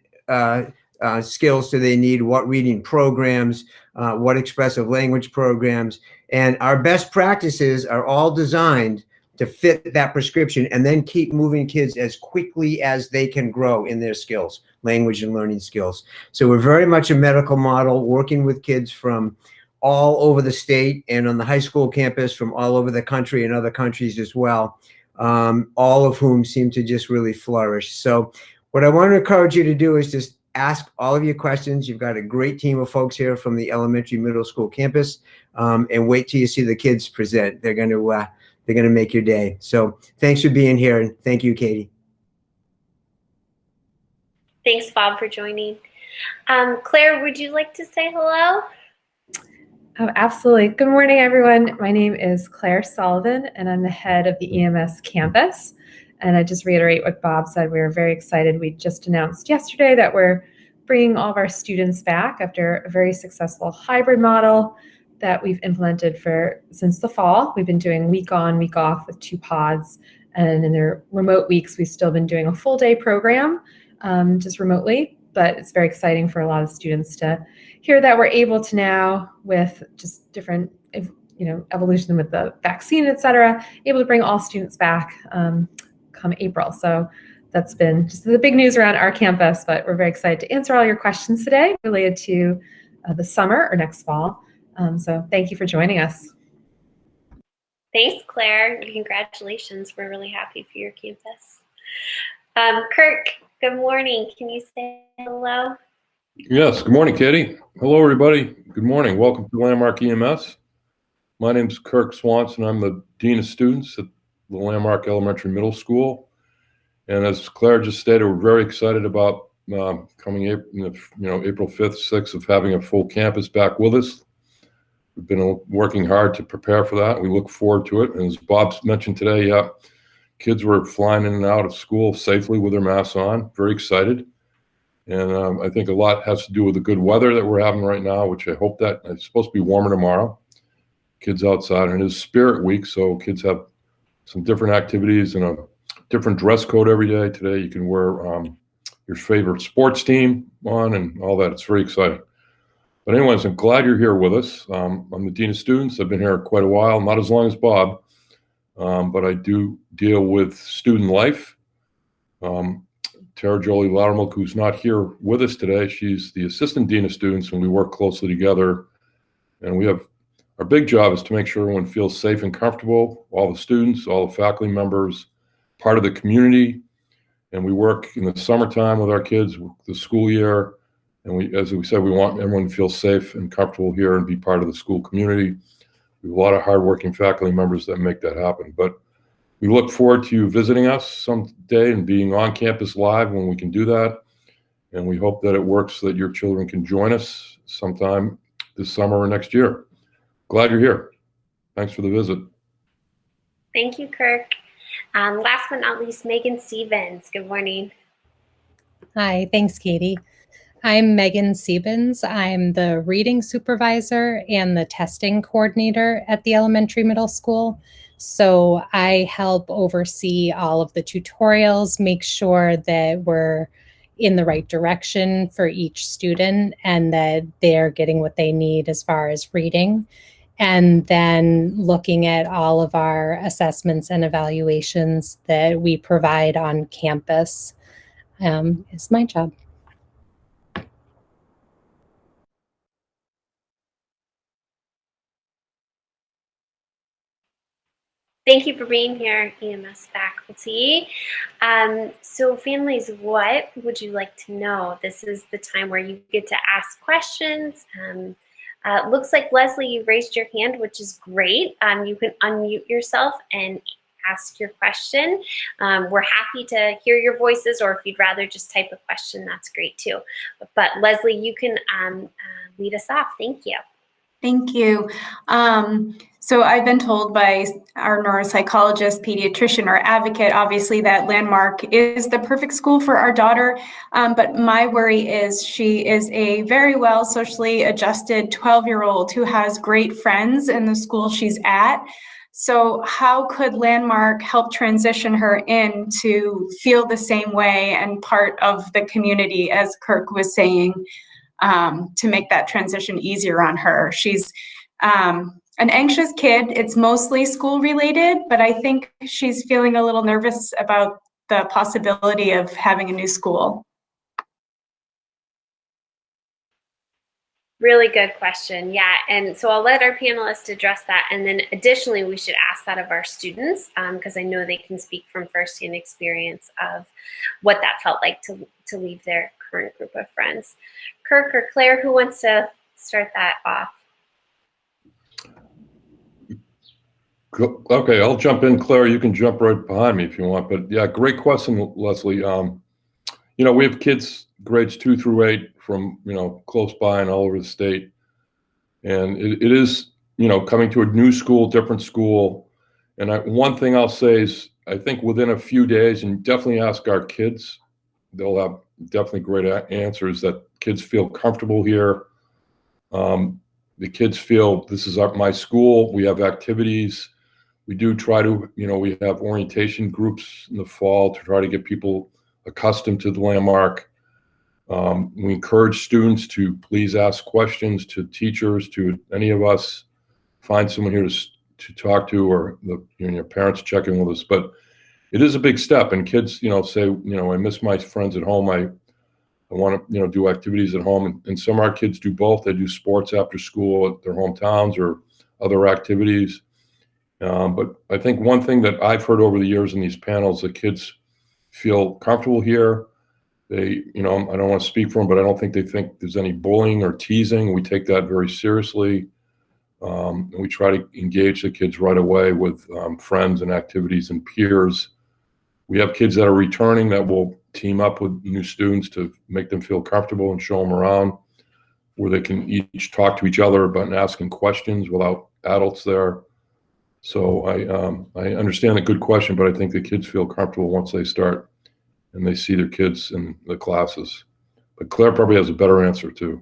C: skills do they need? What reading programs? What expressive language programs? And our best practices are all designed to fit that prescription and then keep moving kids as quickly as they can grow in their skills, language and learning skills. So we're very much a medical model, working with kids from all over the state and on the high school campus from all over the country and other countries as well, all of whom seem to just really flourish. So what I want to encourage you to do is just ask all of your questions. You've got a great team of folks here from the elementary middle school campus, and wait till you see the kids present. They're going to make your day. So thanks for being here, and thank you, Katie.
B: Thanks, Bob, for joining. Claire, would you like to say hello?
D: Oh, absolutely. Good morning, everyone. My name is Claire Sullivan, and I'm the head of the EMS campus. And I just reiterate what Bob said. We were very excited. We just announced yesterday that we're bringing all of our students back after a very successful hybrid model that we've implemented since the fall. We've been doing week on, week off with 2 pods. And in their remote weeks, we've still been doing a full day program just remotely. But it's very exciting for a lot of students to hear that we're able to now, with just different evolution with the vaccine, et cetera, able to bring all students back come April. So that's been just the big news around our campus, but we're very excited to answer all your questions today related to the summer or next fall. So thank you for joining us.
B: Thanks, Claire. Congratulations. We're really happy for your campus. Kirk, good morning. Can you say hello?
E: Yes, good morning, Katie. Hello, everybody. Good morning. Welcome to Landmark EMS. My name is Kirk Swanson. I'm the Dean of Students at the Landmark Elementary Middle School. And as Claire just stated, we're very excited about coming April 5th, 6th of having a full campus back with us. We've been working hard to prepare for that. We look forward to it. And as Bob mentioned today, kids were flying in and out of school safely with their masks on. Very excited. And I think a lot has to do with the good weather that we're having right now, which I hope that it's supposed to be warmer tomorrow. Kids outside, and it is Spirit Week, so kids have some different activities and a different dress code every day. Today you can wear your favorite sports team on and all that. It's very exciting. But anyways, I'm glad you're here with us. I'm the Dean of Students. I've been here quite a while, not as long as Bob, but I do deal with student life. Tara Jolie Loudermilk, who's not here with us today. She's the Assistant Dean of Students, and we work closely together. And we have, our big job is to make sure everyone feels safe and comfortable, all the students, all the faculty members, part of the community. And we work in the summertime with our kids, the school year. And we, as we said, we want everyone to feel safe and comfortable here and be part of the school community. We have a lot of hardworking faculty members that make that happen. But we look forward to you visiting us someday and being on campus live when we can do that. And we hope that it works so that your children can join us sometime this summer or next year. Glad you're here. Thanks for the visit.
B: Thank you, Kirk. Last but not least, Megan Stevens. Good morning.
F: Hi, thanks, Katie. I'm Megan Siebens. I'm the reading supervisor and the testing coordinator at the elementary middle school. So I help oversee all of the tutorials, make sure that we're in the right direction for each student and that they're getting what they need as far as reading. And then looking at all of our assessments and evaluations that we provide on campus is my job.
B: Thank you for being here, EMS faculty. So families, what would you like to know? This is the time where you get to ask questions. Looks like, Leslie, you raised your hand, which is great. You can unmute yourself and ask your question. We're happy to hear your voices, or if you'd rather just type a question, that's great too. But Leslie, you can lead us off. Thank you.
G: Thank you. So I've been told by our neuropsychologist, pediatrician, or advocate, obviously, that Landmark is the perfect school for our daughter. But my worry is she is a very well socially adjusted 12-year-old who has great friends in the school she's at. So how could Landmark help transition her in to feel the same way and part of the community, as Kirk was saying, to make that transition easier on her? She's an anxious kid. It's mostly school related, but I think she's feeling a little nervous about the possibility of having a new school.
B: Really good question. Yeah, and so I'll let our panelists address that. And then additionally, we should ask that of our students, because I know they can speak from firsthand experience of what that felt like to leave their current group of friends. Kirk or Claire, who wants to start that off?
E: Okay, I'll jump in. Claire, you can jump right behind me if you want. But yeah, great question, Leslie. You know, we have kids grades 2 through 8 from, you know, close by and all over the state. And it is, you know, coming to a new school, different school. And one thing I'll say is, I think within a few days, and definitely ask our kids, they'll have definitely great answers, that kids feel comfortable here. The kids feel this is my school. We have activities. We do try to, you know, we have orientation groups in the fall to try to get people accustomed to the Landmark. We encourage students to please ask questions to teachers, to any of us. Find someone here to talk to, or your parents check in with us. But it is a big step, and kids, you know, say, you know, I miss my friends at home. I want to, you know, do activities at home. And some of our kids do both. They do sports after school at their hometowns or other activities. But I think one thing that I've heard over the years in these panels, the kids feel comfortable here. They, you know, I don't want to speak for them, but I don't think they think there's any bullying or teasing. We take that very seriously. And we try to engage the kids right away with friends and activities and peers. We have kids that are returning that will team up with new students to make them feel comfortable and show them around, where they can each talk to each other about asking questions without adults there. So I understand the good question, but I think the kids feel comfortable once they start and they see their kids in the classes. But Claire probably has a better answer too.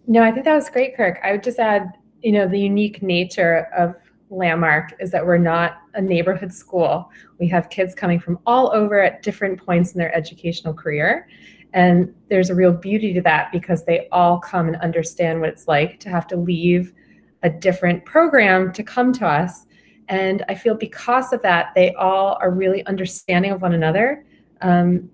D: No, I think that was great, Kirk. I would just add, you know, the unique nature of Landmark is that we're not a neighborhood school. We have kids coming from all over at different points in their educational career. And there's a real beauty to that, because they all come and understand what it's like to have to leave a different program to come to us. And I feel because of that, they all are really understanding of one another.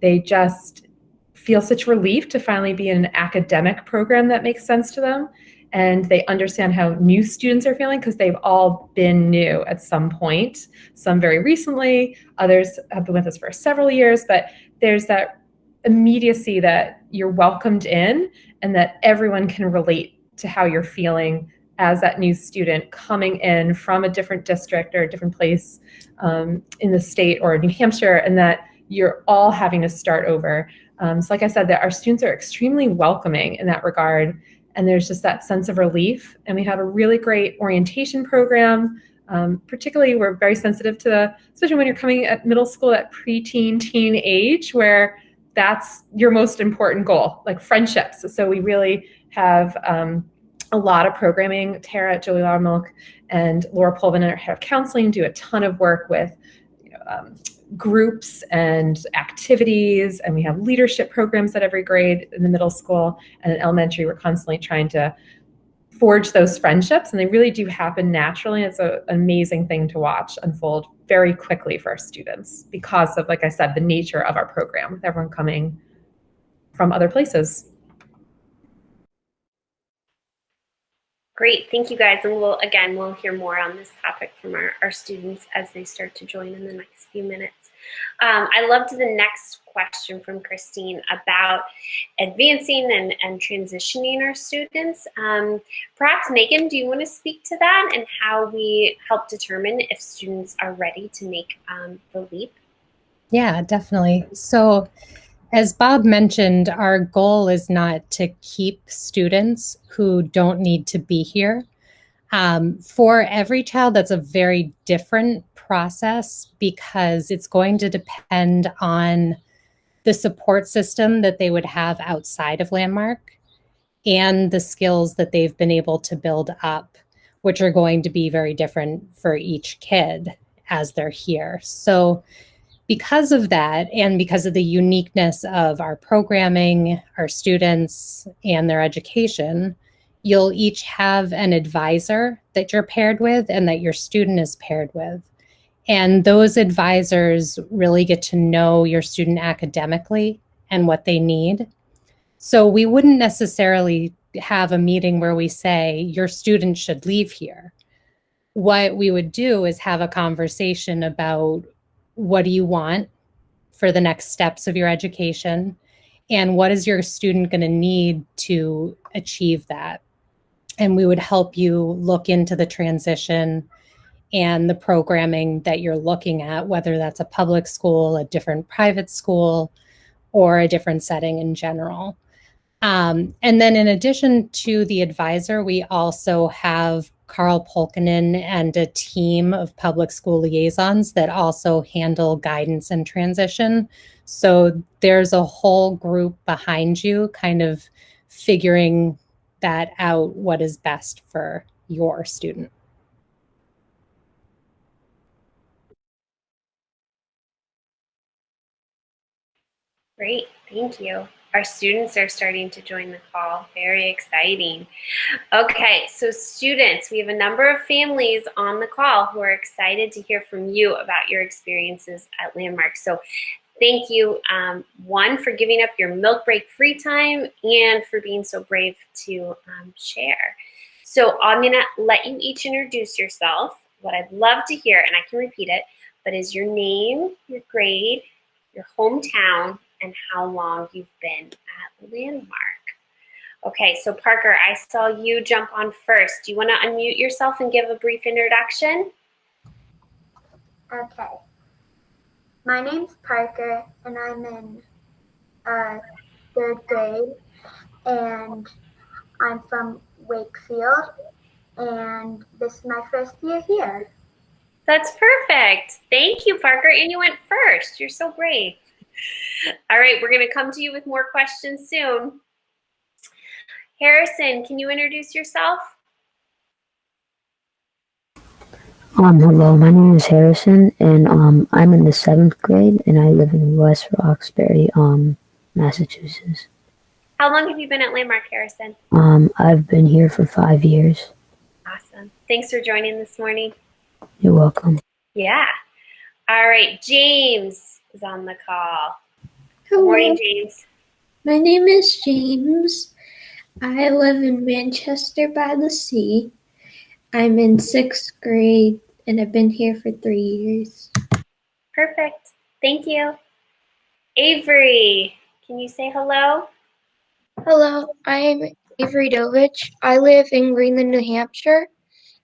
D: They just feel such relief to finally be in an academic program that makes sense to them. And they understand how new students are feeling because they've all been new at some point, some very recently, others have been with us for several years, but there's that immediacy that you're welcomed in and that everyone can relate to how you're feeling as that new student coming in from a different district or a different place in the state or New Hampshire, and that you're all having to start over. So like I said, that our students are extremely welcoming in that regard. And there's just that sense of relief. And we have a really great orientation program. Particularly, we're very sensitive to especially when you're coming at middle school, at preteen, teen age, where that's your most important goal, like friendships. So we really have a lot of programming. Tara, Jolie Lauermilk, and Laura Pulvin, our head of counseling, do a ton of work with groups and activities, and we have leadership programs at every grade in the middle school, and in elementary we're constantly trying to forge those friendships, and they really do happen naturally. It's an amazing thing to watch unfold very quickly for our students because of, like I said, the nature of our program with everyone coming from other places.
B: Great, thank you guys. And we'll hear more on this topic from our students as they start to join in the next few minutes. I loved the next question from Christine about advancing and transitioning our students. Perhaps Megan, do you want to speak to that and how we help determine if students are ready to make the leap?
F: Yeah, definitely. So as Bob mentioned, our goal is not to keep students who don't need to be here. For every child, that's a very different process because it's going to depend on the support system that they would have outside of Landmark and the skills that they've been able to build up, which are going to be very different for each kid as they're here. So because of that, and because of the uniqueness of our programming, our students, and their education, you'll each have an advisor that you're paired with and that your student is paired with. And those advisors really get to know your student academically and what they need. So we wouldn't necessarily have a meeting where we say, your student should leave here. What we would do is have a conversation about what do you want for the next steps of your education, and what is your student going to need to achieve that? And we would help you look into the transition and the programming that you're looking at, whether that's a public school, a different private school, or a different setting in general. And then in addition to the advisor, we also have Carl Polkinen and a team of public school liaisons that also handle guidance and transition. So there's a whole group behind you kind of figuring that out, what is best for your student.
B: Great, thank you. Our students are starting to join the call. Very exciting. Okay, so students, we have a number of families on the call who are excited to hear from you about your experiences at Landmark. So thank you, one, for giving up your milk break free time and for being so brave to share. So I'm gonna let you each introduce yourself. What I'd love to hear, and I can repeat it, but is your name, your grade, your hometown, and how long you've been at Landmark. Okay, so Parker, I saw you jump on first. Do you want to unmute yourself and give a brief introduction?
H: Okay. My name's Parker, and I'm in 3rd grade, and I'm from Wakefield, and this is my first year here.
B: That's perfect. Thank you, Parker, and you went first. You're so brave. All right, we're going to come to you with more questions soon. Harrison, can you introduce yourself?
I: Hello, my name is Harrison, and I'm in the 7th grade, and I live in West Roxbury, Massachusetts.
B: How long have you been at Landmark, Harrison?
I: I've been here for 5 years.
B: Awesome. Thanks for joining this morning.
I: You're welcome.
B: Yeah. All right, James is on the call. Good morning,
J: Hello,
B: James.
J: my name is James. I live in Manchester by the Sea. I'm in 6th grade and I've been here for 3 years.
B: Perfect. Thank you. Avery, can you say hello?
K: Hello, I am Avery Dovich. I live in Greenland, New Hampshire,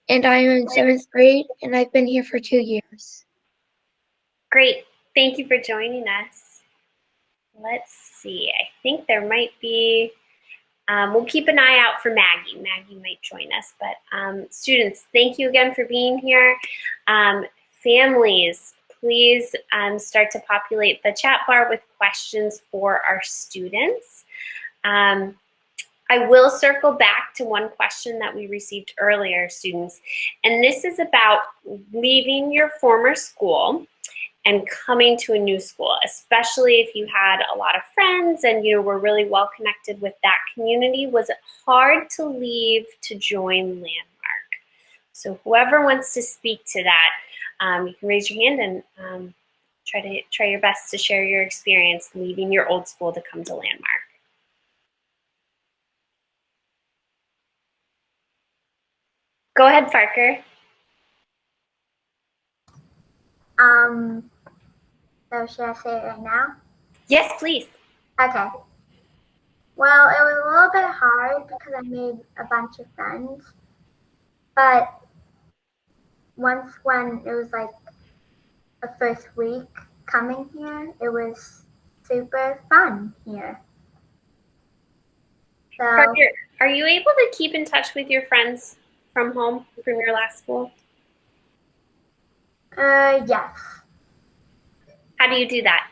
K: and I am in 7th grade, and I've been here for 2 years.
B: Great. Thank you for joining us. Let's see. I think there might be, we'll keep an eye out for Maggie. Maggie might join us, but students, thank you again for being here. Families, please start to populate the chat bar with questions for our students. I will circle back to one question that we received earlier, students, and this is about leaving your former school and coming to a new school, especially if you had a lot of friends and were really well connected with that community. Was it hard to leave to join Landmark? So whoever wants to speak to that, you can raise your hand and try your best to share your experience leaving your old school to come to Landmark. Go ahead, Parker.
H: So should I say it right now?
B: Yes, please.
H: Okay. Well, it was a little bit hard because I made a bunch of friends. But once when it was like the first week coming here, it was super fun here. So,
B: Parker, are you able to keep in touch with your friends from home, from your last school?
H: yes.
B: How do you do that?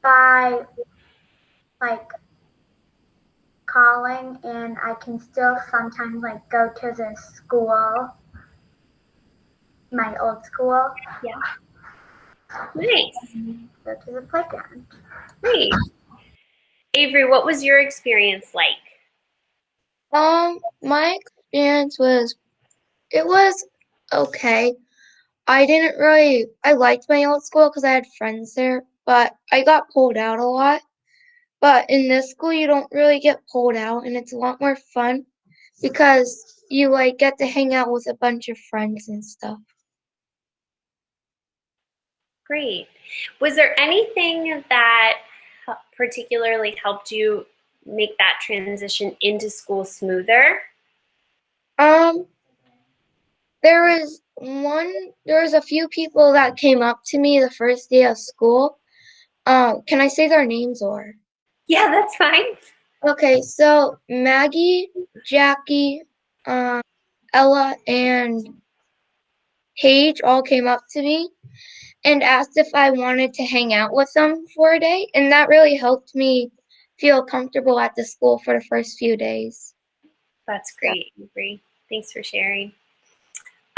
H: By like calling, and I can still sometimes like go to the school, my old school.
B: Yeah. Nice.
H: Go to the playground.
B: Great. Avery, what was your experience like?
K: My experience was, it was okay. I liked my old school because I had friends there, but I got pulled out a lot. But in this school, you don't really get pulled out, and it's a lot more fun because you get to hang out with a bunch of friends and stuff.
B: Great. Was there anything that particularly helped you make that transition into school smoother?
K: There was a few people that came up to me the first day of school. Can I say their names or?
B: Yeah, that's fine.
K: Okay, so Maggie, Jackie, Ella, and Paige all came up to me and asked if I wanted to hang out with them for a day, and that really helped me feel comfortable at the school for the first few days.
B: That's great, Avery. Thanks for sharing.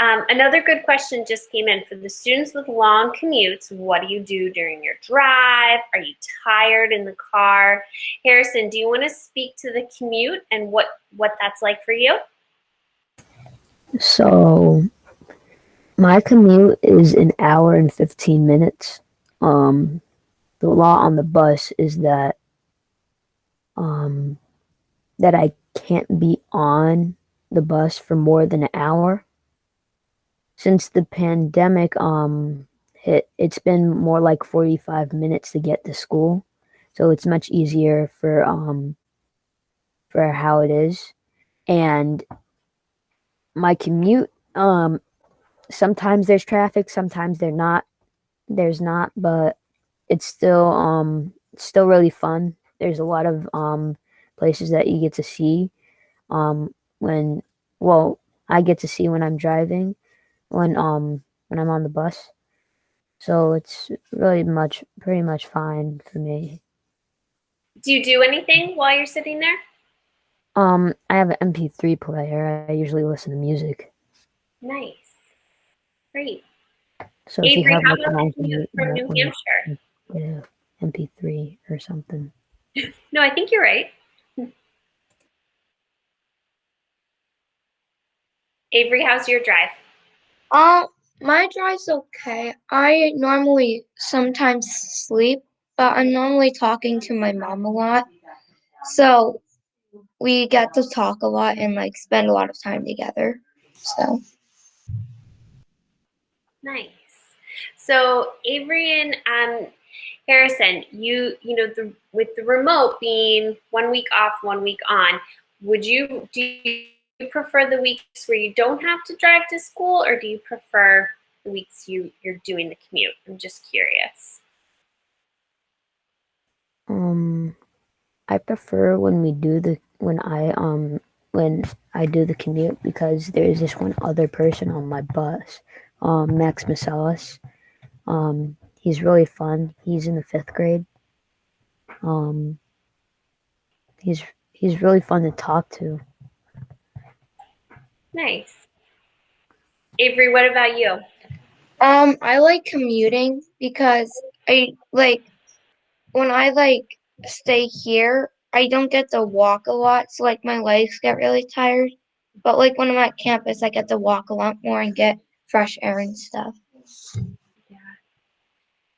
B: Another good question just came in. For the students with long commutes, what do you do during your drive? Are you tired in the car? Harrison, do you want to speak to the commute and what that's like for you?
I: So, my commute is an hour and 15 minutes. The law on the bus is that that I can't be on the bus for more than an hour. Since the pandemic hit, it's been more like 45 minutes to get to school. So it's much easier for how it is. And my commute, sometimes there's traffic, sometimes there's not, but it's still really fun. There's a lot of places that you get to see when I get to see when I'm driving, when I'm on the bus. So it's really pretty much fine for me.
B: Do you do anything while you're sitting there?
I: I have an MP3 player. I usually listen to music.
B: Nice. Great.
I: So if
B: Avery,
I: you have
B: how
I: like
B: about
I: an
B: the commute from New Hampshire?
I: yeah, MP3 or something.
B: No, I think you're right. Avery, how's your drive?
K: My drive's okay. I normally sometimes sleep, but I'm normally talking to my mom a lot. So we get to talk a lot and like spend a lot of time together. So
B: Nice. So Avery and Harrison, with the remote being 1 week off, 1 week on, do you prefer the weeks where you don't have to drive to school, or do you prefer the weeks you're doing the commute? I'm just curious.
I: I prefer when I do the commute, because there's this one other person on my bus, Max Masalas. He's really fun. He's in the 5th grade. He's really fun to talk to.
B: Nice. Avery, what about you?
K: I like commuting because when I stay here, I don't get to walk a lot, so my legs get really tired. But when I'm at campus, I get to walk a lot more and get fresh air and stuff.
B: Yeah.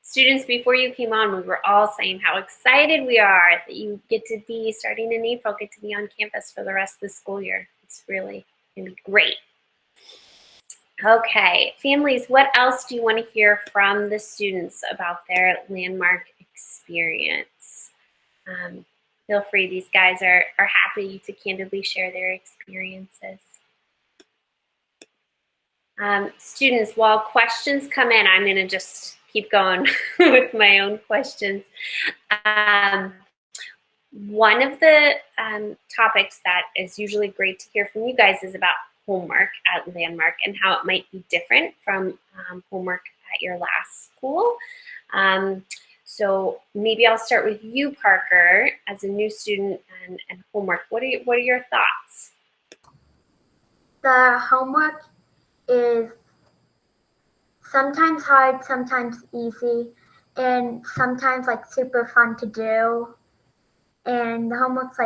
B: Students, before you came on, we were all saying how excited we are that you get to be, starting in April, get to be on campus for the rest of the school year. It's really going to be great. Okay, families, what else do you want to hear from the students about their Landmark experience? Feel free, these guys are happy to candidly share their experiences. Students, while questions come in, I'm going to just keep going with my own questions. One of the topics that is usually great to hear from you guys is about homework at Landmark and how it might be different from homework at your last school. So maybe I'll start with you, Parker, as a new student and homework. What are your thoughts?
H: The homework is sometimes hard, sometimes easy, and sometimes super fun to do. And the homework's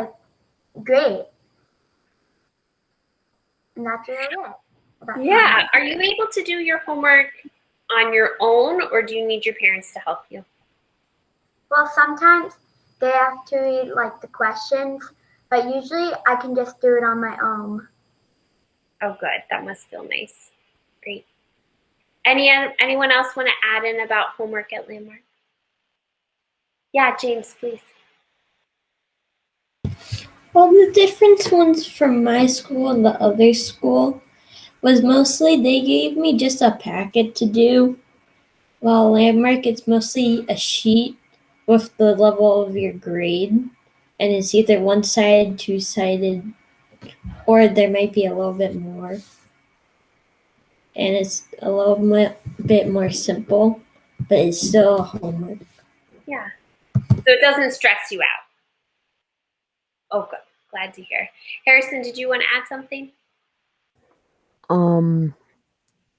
H: great. And that's really it.
B: Yeah, are you able to do your homework on your own, or do you need your parents to help you?
H: Well, sometimes they have to read the questions, but usually I can just do it on my own.
B: Oh, good. That must feel nice. Great. Anyone else want to add in about homework at Landmark? Yeah, James, please.
J: Well, the difference ones from my school and the other school was mostly they gave me just a packet to do, while Landmark, it's mostly a sheet with the level of your grade, and it's either one-sided, two-sided, or there might be a little bit more. And it's a little bit more simple, but it's still homework.
B: Yeah. So it doesn't stress you out. Oh, good. Glad to hear. Harrison, did you want to add something?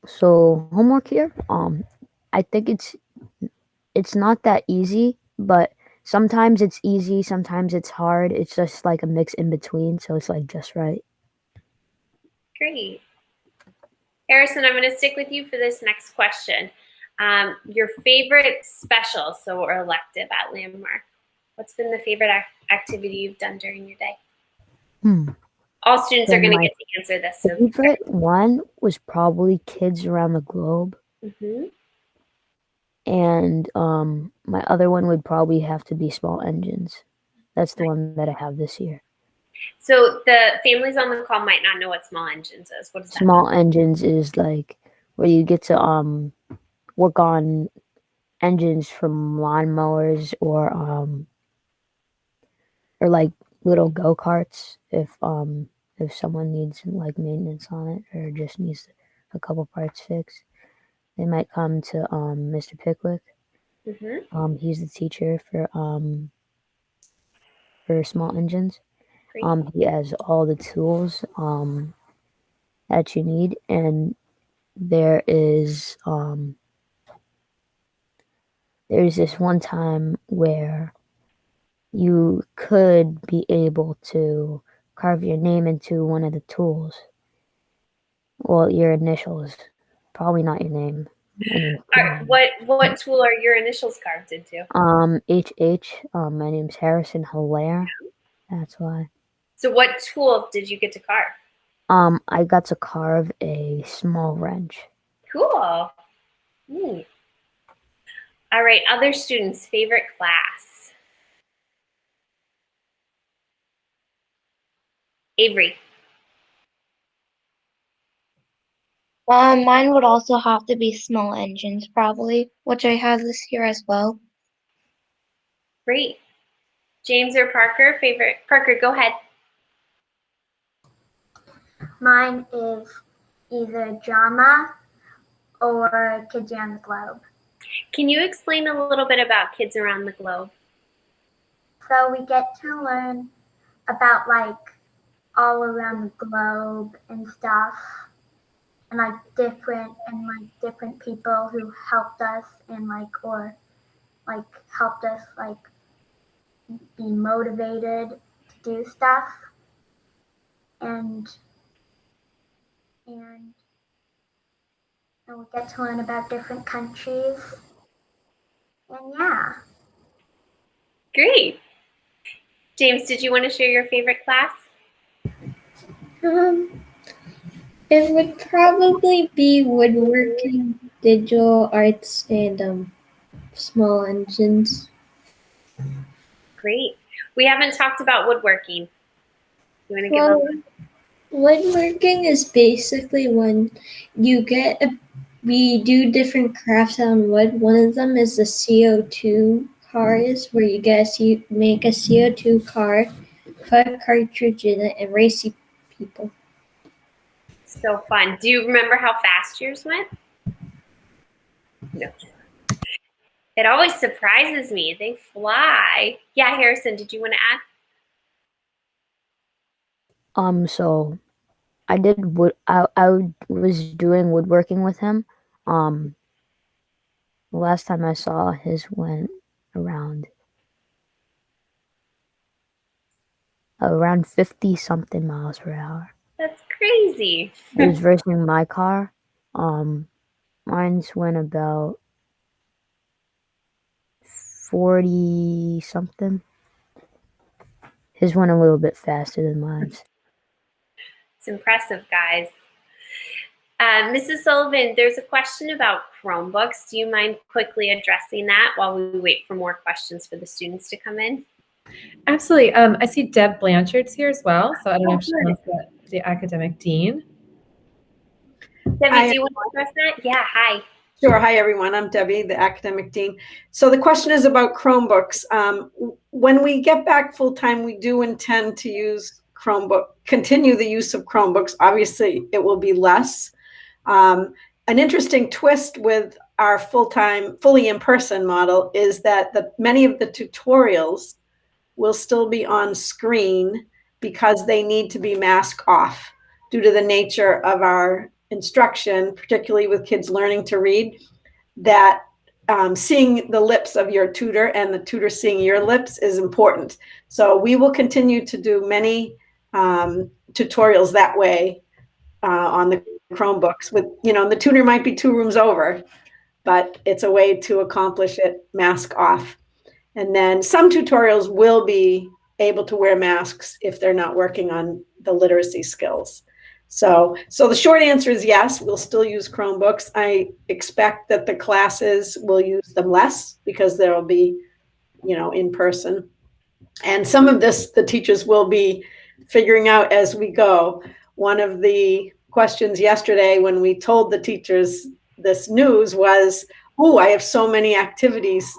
I: So homework here, I think it's not that easy, but sometimes it's easy, sometimes it's hard. It's just a mix in between, so it's just right.
B: Great. Harrison, I'm going to stick with you for this next question. Your favorite special, or elective at Landmark? What's been the favorite activity you've done during your day? All students are going to get to answer this.
I: So favorite one was probably Kids Around the Globe. And my other one would probably have to be Small Engines. That's the one that I have this year.
B: So the families on the call might not know what Small Engines is. What is that?
I: Small Engines is where you get to work on engines from lawnmowers or little go-karts if someone needs maintenance on it or just needs a couple parts fixed. They might come to Mr. Pickwick. He's the teacher for Small Engines. He has all the tools that you need, and there's this one time where you could be able to carve your name into one of the tools. Well, your initials, probably not your name,
B: What tool are your initials carved into?
I: HH. My name's Harrison Hilaire. That's why.
B: So what tool did you get to carve?
I: I got to carve a small wrench.
B: Cool. Neat. All right, other students' favorite class? Avery.
K: Mine would also have to be small engines, probably, which I have this year as well.
B: Great. James or Parker, favorite? Parker, go ahead.
H: Mine is either drama or Kids Around the Globe.
B: Can you explain a little bit about Kids Around the Globe?
H: So we get to learn about like all around the globe and stuff, and like different people who helped us and helped us be motivated to do stuff, and we get to learn about different countries, and yeah.
B: Great. James, did you want to share your favorite class?
J: It would probably be woodworking, digital arts, and small engines.
B: Great. We haven't talked about woodworking. You want to give a
J: Woodworking is basically when we do different crafts on wood. One of them is the CO2 cars, where you make a CO2 car, put a cartridge in it, and race people.
B: So fun. Do you remember how fast yours went? No. It always surprises me. They fly. Yeah, Harrison, did you want to add?
I: So I did I was doing woodworking with him. The last time I saw his went around 50 something miles per hour.
B: That's crazy.
I: It was racing my car. Mine's went about 40 something. His went a little bit faster than mine's.
B: It's impressive, guys. Mrs. Sullivan, there's a question about Chromebooks. Do you mind quickly addressing that while we wait for more questions for the students to come in?
D: Absolutely. I see Deb Blanchard's here as well, so I don't know if she wants the academic dean.
B: Debbie, do you want to address that? Yeah, hi.
L: Sure. Hi, everyone. I'm Debbie, the academic dean. So the question is about Chromebooks. When we get back full time, we do intend to continue the use of Chromebooks. Obviously, it will be less. An interesting twist with our fully in-person model is that many of the tutorials will still be on screen because they need to be mask off due to the nature of our instruction, particularly with kids learning to read, that seeing the lips of your tutor and the tutor seeing your lips is important. So we will continue to do many tutorials that way on the Chromebooks. The tutor might be 2 rooms over, but it's a way to accomplish it mask off. And then some tutorials will be able to wear masks if they're not working on the literacy skills. So the short answer is yes, we'll still use Chromebooks. I expect that the classes will use them less because they'll be, in person. And some of this, the teachers will be figuring out as we go. One of the questions yesterday when we told the teachers this news was, I have so many activities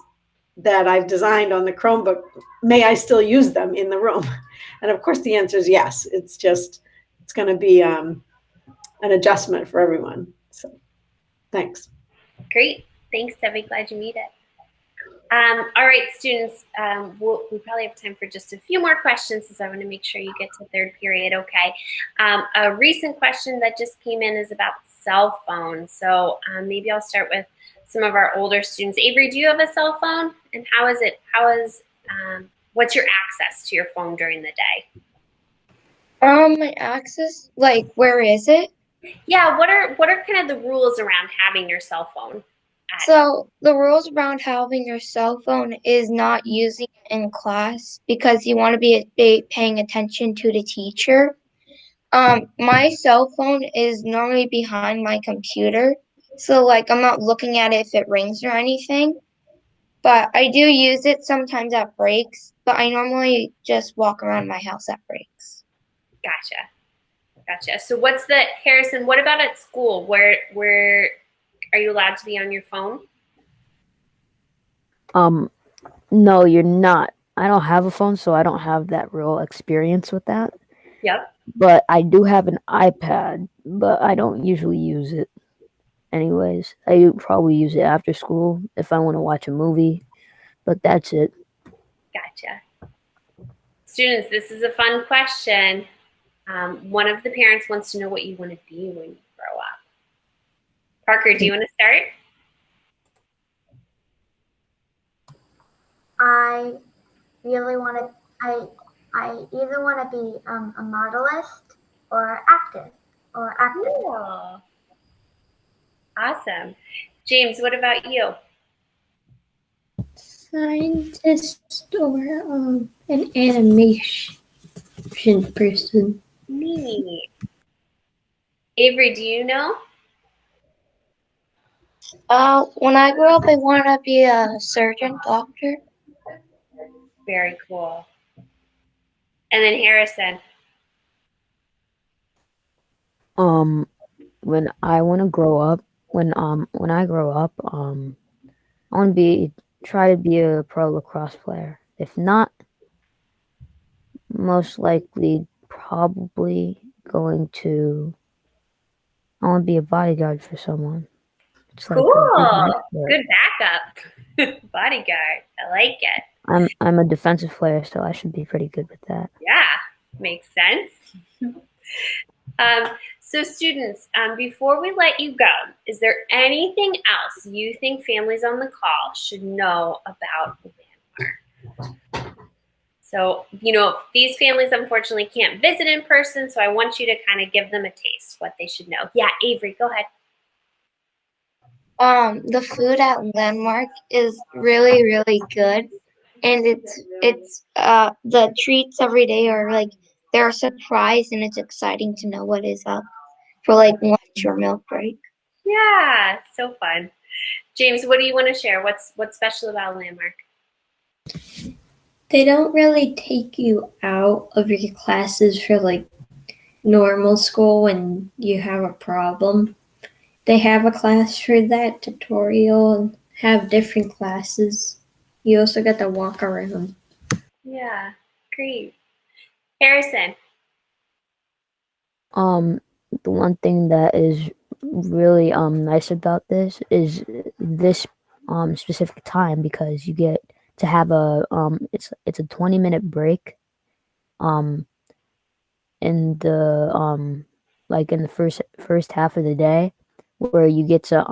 L: that I've designed on the Chromebook. May I still use them in the room? And of course the answer is yes. It's going to be an adjustment for everyone. So thanks.
B: Great. Thanks, Debbie. Glad you made it. All right, students, we probably have time for just a few more questions as I want to make sure you get to third period, okay? A recent question that just came in is about cell phones. So maybe I'll start with some of our older students. Avery, do you have a cell phone? And what's your access to your phone during the day?
K: My access, where is it?
B: Yeah, what are kind of the rules around having your cell phone?
K: So the rules around having your cell phone is not using it in class because you want to be paying attention to the teacher. My cell phone is normally behind my computer, so like I'm not looking at it if it rings or anything. But I do use it sometimes at breaks, but I normally just walk around my house at breaks.
B: Gotcha. So Harrison, what about at school? Where are you allowed to be on your phone?
I: No, you're not. I don't have a phone, so I don't have that real experience with that.
B: Yep.
I: But I do have an iPad, but I don't usually use it anyways. I probably use it after school if I want to watch a movie, but that's it.
B: Gotcha. Students, this is a fun question. One of the parents wants to know what you want to be when you grow up. Parker, do you want to start?
H: I really want to, I either want to be a modelist or actor or actor.
B: Cool. Awesome. James, what about you?
J: Scientist or an animation person.
B: Neat. Avery, do you know?
K: When I grow up, I want to be a surgeon, doctor.
B: Very cool. And then Harrison.
I: When I want to grow up, when I grow up, I want to try to be a pro lacrosse player. If not, most likely probably I want to be a bodyguard for someone. It's
B: Cool.
I: Like
B: good backup. Bodyguard. I like it.
I: I'm a defensive player, so I should be pretty good with that.
B: Yeah, makes sense. So students, before we let you go, is there anything else you think families on the call should know about Landmark? So, these families unfortunately can't visit in person, so I want you to kind of give them a taste what they should know. Yeah, Avery, go ahead.
K: The food at Landmark is really, really good. And it's the treats every day are like, they're a surprise, and it's exciting to know what is up for like lunch or milk break.
B: Yeah, so fun. James, what do you want to share? What's special about Landmark?
J: They don't really take you out of your classes for like normal school when you have a problem. They have a class for that, tutorial, and have different classes. You also get to walk around.
B: Yeah, great. Harrison.
I: The one thing that is really nice about this is this specific time, because you get to have it's a 20-minute break in the like in the first half of the day, where you get to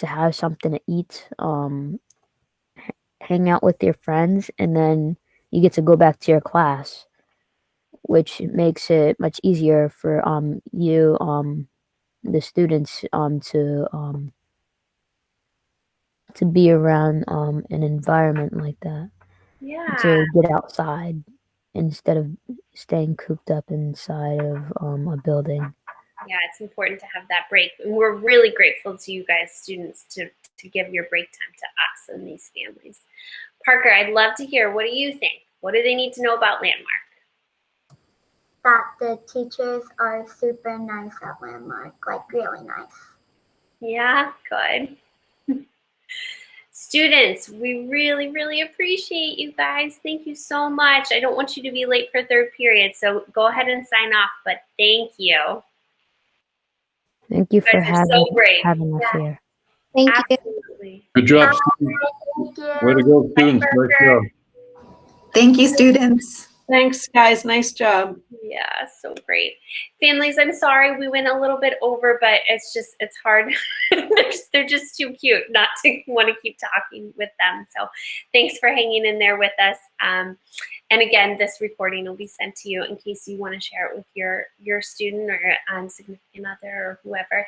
I: have something to eat, hang out with your friends, and then you get to go back to your class, which makes it much easier for you the students to be around an environment like that.
B: Yeah.
I: To get outside instead of staying cooped up inside of a building.
B: Yeah, it's important to have that break. And we're really grateful to you guys, students, to give your break time to us and these families. Parker, I'd love to hear, what do you think? What do they need to know about Landmark?
H: That the teachers are super nice at Landmark, like really nice.
B: Yeah, good. Students, we really, really appreciate you guys. Thank you so much. I don't want you to be late for third period, so go ahead and sign off, but thank you.
I: Thank you for having us here.
K: Thank you.
B: Absolutely.
E: Good job, students. Way to go, students. Nice job.
A: Thank you, students.
L: Thanks, guys. Nice job.
B: Yeah, so great. Families, I'm sorry we went a little bit over, but it's hard not they're just too cute not to want to keep talking with them. So thanks for hanging in there with us. And again, this recording will be sent to you in case you want to share it with your student or significant other or whoever.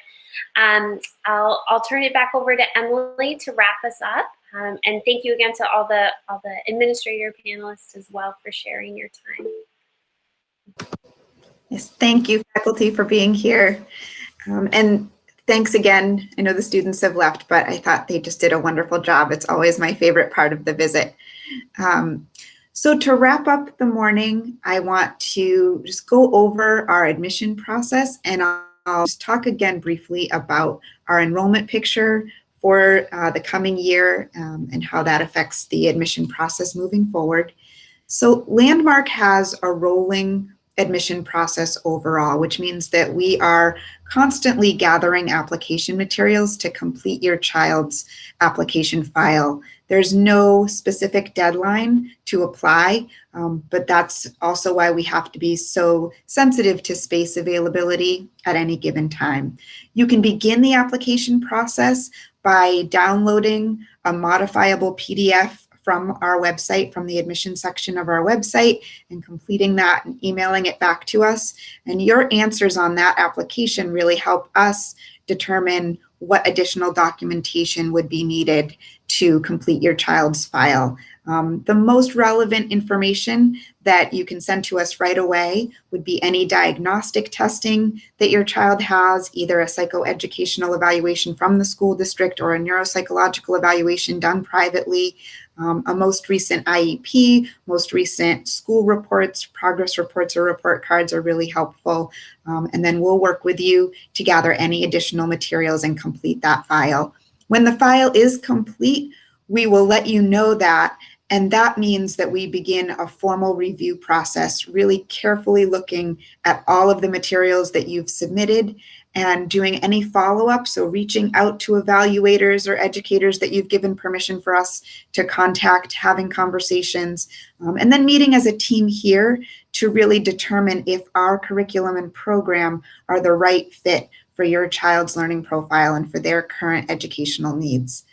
B: I'll turn it back over to Emily to wrap us up. And thank you again to all the administrator panelists as well for sharing your time.
A: Yes, thank you, faculty, for being here. And thanks again. I know the students have left, but I thought they just did a wonderful job. It's always my favorite part of the visit. So to wrap up the morning, I want to just go over our admission process, and I'll just talk again briefly about our enrollment picture for the coming year and how that affects the admission process moving forward. So Landmark has a rolling admission process overall, which means that we are constantly gathering application materials to complete your child's application file. There's no specific deadline to apply, but that's also why we have to be so sensitive to space availability at any given time. You can begin the application process by downloading a modifiable PDF from our website, from the admission section of our website, and completing that and emailing it back to us. And your answers on that application really help us determine what additional documentation would be needed to complete your child's file. The most relevant information that you can send to us right away would be any diagnostic testing that your child has, either a psychoeducational evaluation from the school district or a neuropsychological evaluation done privately, a most recent IEP, most recent school reports, progress reports, or report cards are really helpful. And then we'll work with you to gather any additional materials and complete that file. When the file is complete, we will let you know that, and that means that we begin a formal review process, really carefully looking at all of the materials that you've submitted and doing any follow-up, so reaching out to evaluators or educators that you've given permission for us to contact, having conversations, and then meeting as a team here to really determine if our curriculum and program are the right fit for your child's learning profile and for their current educational needs.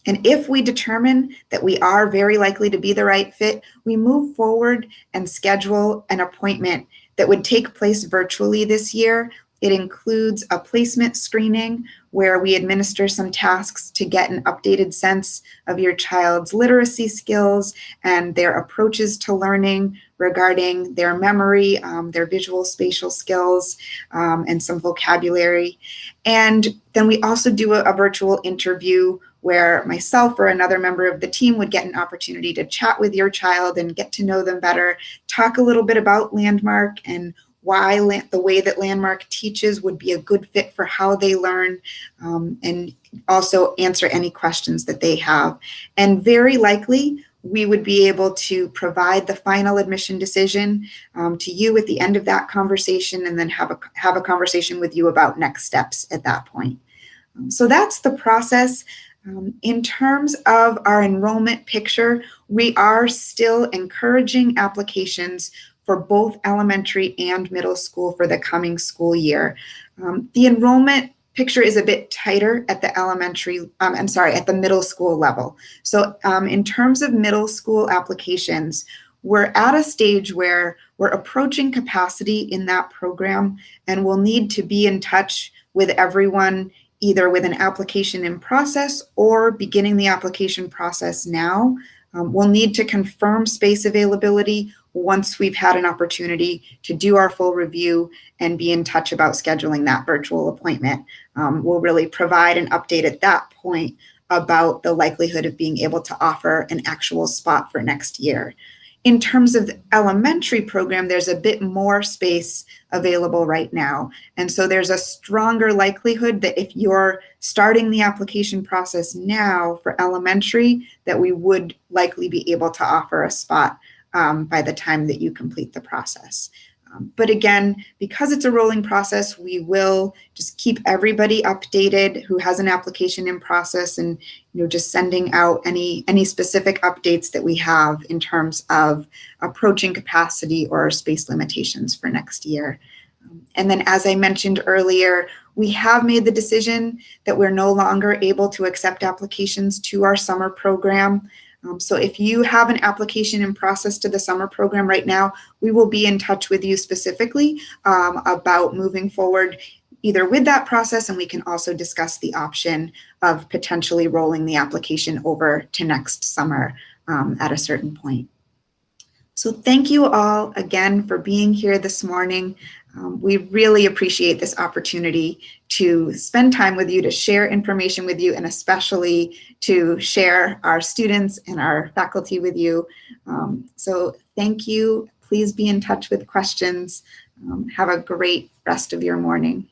A: And if we determine that we are very likely to be the right fit, we move forward and schedule an appointment that would take place virtually this year. It includes a placement screening where we administer some tasks to get an updated sense of your child's literacy skills and their approaches to learning regarding their memory, their visual spatial skills, and some vocabulary. And then we also do a virtual interview where myself or another member of the team would get an opportunity to chat with your child and get to know them better, talk a little bit about Landmark and why the way that Landmark teaches would be a good fit for how they learn, and also answer any questions that they have. And very likely, we would be able to provide the final admission decision to you at the end of that conversation, and then have a conversation with you about next steps at that point. So that's the process. In terms of our enrollment picture, we are still encouraging applications for both elementary and middle school for the coming school year. The enrollment picture is a bit tighter at the at the middle school level. So in terms of middle school applications, we're at a stage where we're approaching capacity in that program, and we'll need to be in touch with everyone either with an application in process or beginning the application process now. We'll need to confirm space availability once we've had an opportunity to do our full review and be in touch about scheduling that virtual appointment. We'll really provide an update at that point about the likelihood of being able to offer an actual spot for next year. In terms of the elementary program, there's a bit more space available right now. And so there's a stronger likelihood that if you're starting the application process now for elementary, that we would likely be able to offer a spot by the time that you complete the process. But again, because it's a rolling process, we will just keep everybody updated who has an application in process, and just sending out any specific updates that we have in terms of approaching capacity or space limitations for next year. And then, as I mentioned earlier, We have made the decision that we're no longer able to accept applications to our summer program. So if you have an application in process to the summer program right now, we will be in touch with you specifically about moving forward either with that process, and we can also discuss the option of potentially rolling the application over to next summer at a certain point. So thank you all again for being here this morning. We really appreciate this opportunity to spend time with you, to share information with you, and especially to share our students and our faculty with you. So thank you. Please be in touch with questions. Have a great rest of your morning.